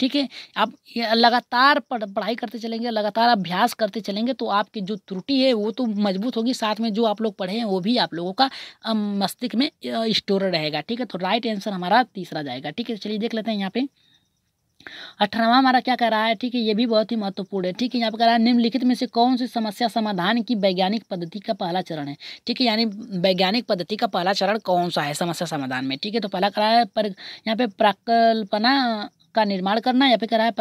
ठीक है, आप ये लगातार पढ़ाई करते चलेंगे, लगातार अभ्यास करते चलेंगे तो आपकी जो त्रुटि है वो तो मजबूत होगी, साथ में जो आप लोग पढ़े हैं वो भी आप लोगों का मस्तिष्क में स्टोर रहेगा। ठीक है, तो राइट आंसर हमारा तीसरा जाएगा। ठीक है, चलिए देख लेते हैं यहाँ पे। 18वां हमारा क्या कह रहा है, ठीक है, ये भी बहुत ही महत्वपूर्ण है, ठीक है। यहाँ पे कह रहा है निम्नलिखित में से कौन सी समस्या समाधान की वैज्ञानिक पद्धति का पहला चरण है, ठीक है, यानी वैज्ञानिक पद्धति का पहला चरण कौन सा है समस्या समाधान में, ठीक है। तो पहला कह रहा है पर यहाँ पे प्राकल्पना का निर्माण करना, यहाँ पे कह रहा है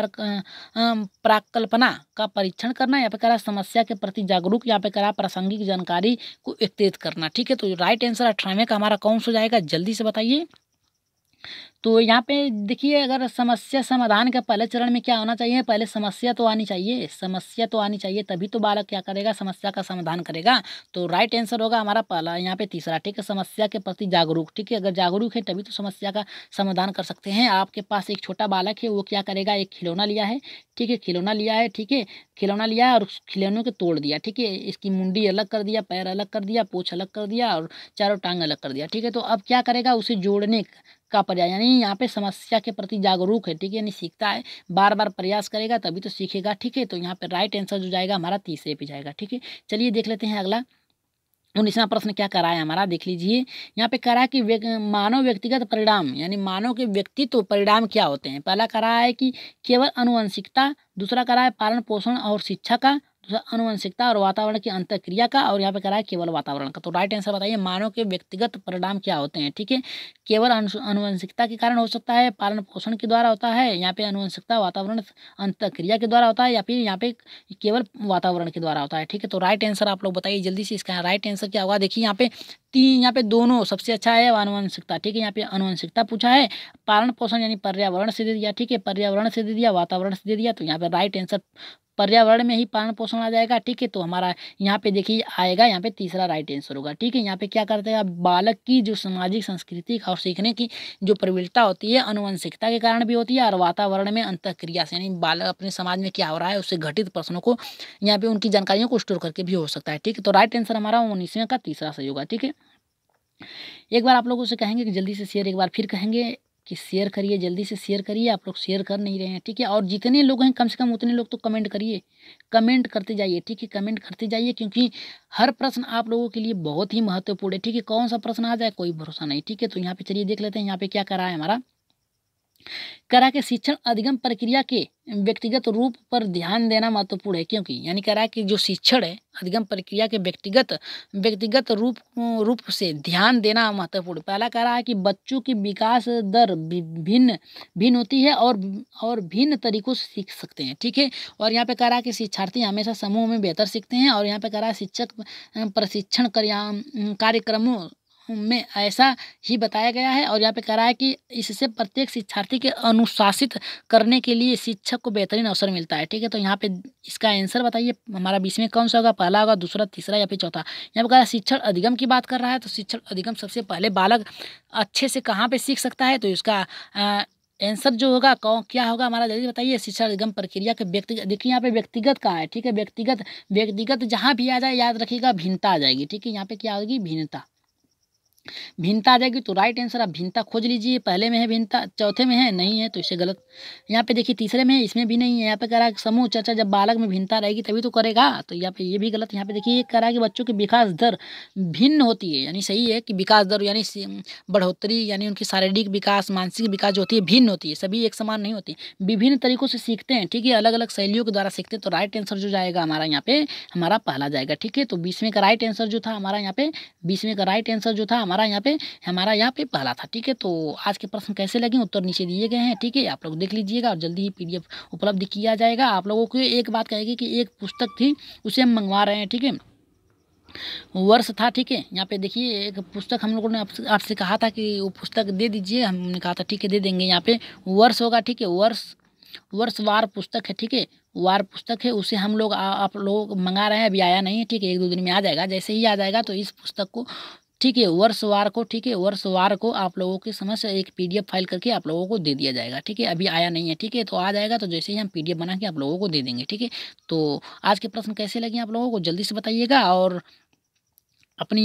प्राकल्पना का परीक्षण करना, यहाँ पे कह रहा है समस्या के प्रति जागरूक, यहाँ पे कह रहा है प्रासंगिक जानकारी को एकत्रित करना, ठीक है। तो राइट आंसर 18वें का हमारा कौन सा हो जाएगा, जल्दी से बताइए। तो यहाँ पे देखिए, अगर समस्या समाधान के पहले चरण में क्या होना चाहिए, पहले समस्या तो आनी चाहिए, समस्या तो आनी चाहिए, तभी तो बालक क्या करेगा, समस्या का समाधान करेगा। तो राइट आंसर होगा हमारा पहला, यहाँ पे तीसरा, ठीक है, समस्या के प्रति जागरूक, ठीक है। अगर जागरूक है तभी तो समस्या का समाधान कर सकते हैं। आपके पास एक छोटा बालक है, वो क्या करेगा, एक खिलौना लिया है, ठीक है, खिलौना लिया है, ठीक है, खिलौना लिया है और उस खिलौने को तोड़ दिया, ठीक है, इसकी मुंडी अलग कर दिया, पैर अलग कर दिया, पूँछ अलग कर दिया और चारों टांग अलग कर दिया, ठीक है। तो अब क्या करेगा, उसे जोड़ने का पर्याय, यानी यहाँ पे समस्या के प्रति जागरूक है, ठीक है, यानी सीखता है, बार बार प्रयास करेगा तभी तो सीखेगा, ठीक है। तो यहाँ पे राइट आंसर जो जाएगा हमारा तीसरे पे जाएगा, ठीक है। चलिए देख लेते हैं अगला 19वां प्रश्न क्या करा है हमारा, देख लीजिए। यहाँ पे करा कि मानव व्यक्तिगत परिणाम, यानी मानव के व्यक्तित्व परिणाम क्या होते हैं। पहला करा है कि केवल आनुवंशिकता, दूसरा करा है पालन पोषण और शिक्षा का, दूसरा आनुवंशिकता और वातावरण की अंतःक्रिया का, और यहाँ पे करा है केवल वातावरण का। तो राइट आंसर बताइए, मानव के व्यक्तिगत परिणाम क्या होते हैं, ठीक है। केवल आनुवंशिकता के कारण हो सकता है, पालन पोषण के द्वारा होता है, यहाँ पे आनुवंशिकता वातावरण अंतःक्रिया के द्वारा होता है, या फिर यहाँ पे केवल वातावरण के द्वारा होता है, ठीक है। तो राइट आंसर आप लोग बताइए जल्दी से, इसका राइट आंसर क्या होगा। देखिए यहाँ पे यहाँ पे दोनों सबसे अच्छा है आनुवंशिकता, ठीक है, यहाँ पे आनुवंशिकता पूछा है, पालन पोषण यानी पर्यावरण से दे दिया, ठीक है, पर्यावरण से दे दिया, वातावरण से दे दिया, तो यहाँ पे राइट आंसर पर्यावरण में ही पालन पोषण आ जाएगा, ठीक है। तो हमारा यहाँ पे देखिए आएगा, यहाँ पे तीसरा राइट आंसर होगा, ठीक है। यहाँ पे क्या करते हैं, बालक की जो सामाजिक सांस्कृतिक और सीखने की जो प्रवृत्ता होती है आनुवंशिकता के कारण भी होती है, और वातावरण में अंतःक्रिया से, यानी बालक अपने समाज में क्या हो रहा है उससे घटित प्रश्नों को यहाँ पे उनकी जानकारियों को स्टोर करके भी हो सकता है, ठीक है। तो राइट आंसर हमारा 19वें का तीसरा सही होगा, ठीक है। एक बार आप लोगों से कहेंगे कि जल्दी से शेयर, एक बार फिर कहेंगे कि शेयर करिए, जल्दी से शेयर करिए, आप लोग शेयर कर नहीं रहे हैं, ठीक है। और जितने लोग हैं कम से कम उतने लोग तो कमेंट करिए, कमेंट करते जाइए, ठीक है, कमेंट करते जाइए, क्योंकि हर प्रश्न आप लोगों के लिए बहुत ही महत्वपूर्ण है, ठीक है। कौन सा प्रश्न आ जाए कोई भरोसा नहीं, ठीक है। तो यहाँ पे चलिए देख लेते हैं, यहाँ पे क्या कर रहा है हमारा, करा के शिक्षण अधिगम प्रक्रिया के व्यक्तिगत रूप पर ध्यान देना महत्वपूर्ण है, क्योंकि यानी करा कि जो शिक्षण है अधिगम प्रक्रिया के व्यक्तिगत रूप से ध्यान देना महत्वपूर्ण। पहला कह रहा है कि बच्चों की विकास दर भिन्न भिन्न होती है और भिन्न तरीकों से सीख सकते हैं, ठीक है। और यहाँ पे कह रहा है कि शिक्षार्थी हमेशा समूह में बेहतर सीखते हैं, और यहाँ पे कह रहा है शिक्षक प्रशिक्षण कार्यक्रमों में ऐसा ही बताया गया है, और यहाँ पे कह रहा है कि इससे प्रत्येक शिक्षार्थी के अनुशासित करने के लिए शिक्षक को बेहतरीन अवसर मिलता है, ठीक है। तो यहाँ पे इसका आंसर बताइए हमारा 20 में कौन सा होगा, पहला होगा, दूसरा, तीसरा या फिर चौथा। यहाँ पे कह रहा है शिक्षण अधिगम की बात कर रहा है, तो शिक्षण अधिगम सबसे पहले बालक अच्छे से कहाँ पे सीख सकता है, तो इसका आंसर जो होगा क्या होगा हमारा, जल्दी बताइए। शिक्षा अधिगम प्रक्रिया के व्यक्तिगत, देखिए यहाँ पे व्यक्तिगत का है, ठीक है, व्यक्तिगत जहाँ भी आ जाए याद रखिएगा भिन्नता आ जाएगी, ठीक है। यहाँ पे क्या होगी, भिन्नता आ जाएगी। तो राइट आंसर आप भिन्नता खोज लीजिए, पहले में है भिन्नता, चौथे में है नहीं है, तो इससे गलत। यहाँ पे देखिए तीसरे में है, इसमें भी नहीं है। यहाँ पे कह रहा है समूह चर्चा, जब बालक में भिन्नता रहेगी तभी तो करेगा, तो यहाँ पे ये भी गलत। यहाँ पे देखिए ये कह रहा है कि बच्चों की विकास दर भिन्न होती है, यानी सही है कि विकास दर यानी बढ़ोतरी, यानी उनकी शारीरिक विकास, मानसिक विकास जो होती है भिन्न होती है, सभी एक समान नहीं होती, विभिन्न तरीकों से सीखते हैं, ठीक है, अलग अलग शैलियों के द्वारा सीखते हैं। तो राइट आंसर जो जाएगा हमारा यहाँ पे हमारा पहला जाएगा, ठीक है। तो 20वें का राइट आंसर जो था हमारा यहाँ पे 20वें का राइट आंसर जो था हमारा यहाँ पे पहला था, ठीक है। तो आज के प्रश्न कैसे लगे, उत्तर नीचे दिए गए हैं, ठीक है, आप लोग देख लीजिएगा, और जल्दी ही PDF उपलब्ध किया जाएगा। आप लोगों को एक बात कहेगी कि एक पुस्तक थी उसे हम मंगवा रहे हैं, ठीक है, वर्ष था, ठीक है। यहाँ पे देखिए एक पुस्तक हम लोगों ने आपसे कहा था कि वो पुस्तक दे दीजिए, हमने कहा था ठीक है दे देंगे। यहाँ पे वर्ष होगा, ठीक है, वर्षवार पुस्तक है, ठीक है, वार पुस्तक है, उसे हम लोग आप लोग मंगा रहे हैं, अभी आया नहीं है, ठीक है, 1-2 दिन में आ जाएगा। जैसे ही आ जाएगा तो इस पुस्तक को, ठीक है, वर्षवार को, ठीक है, वर्षवार को आप लोगों के समझ एक PDF फाइल करके आप लोगों को दे दिया जाएगा, ठीक है, अभी आया नहीं है, ठीक है। तो आ जाएगा, तो जैसे ही हम PDF बना के आप लोगों को दे देंगे, ठीक है। तो आज के प्रश्न कैसे लगे आप लोगों को जल्दी से बताइएगा, और अपनी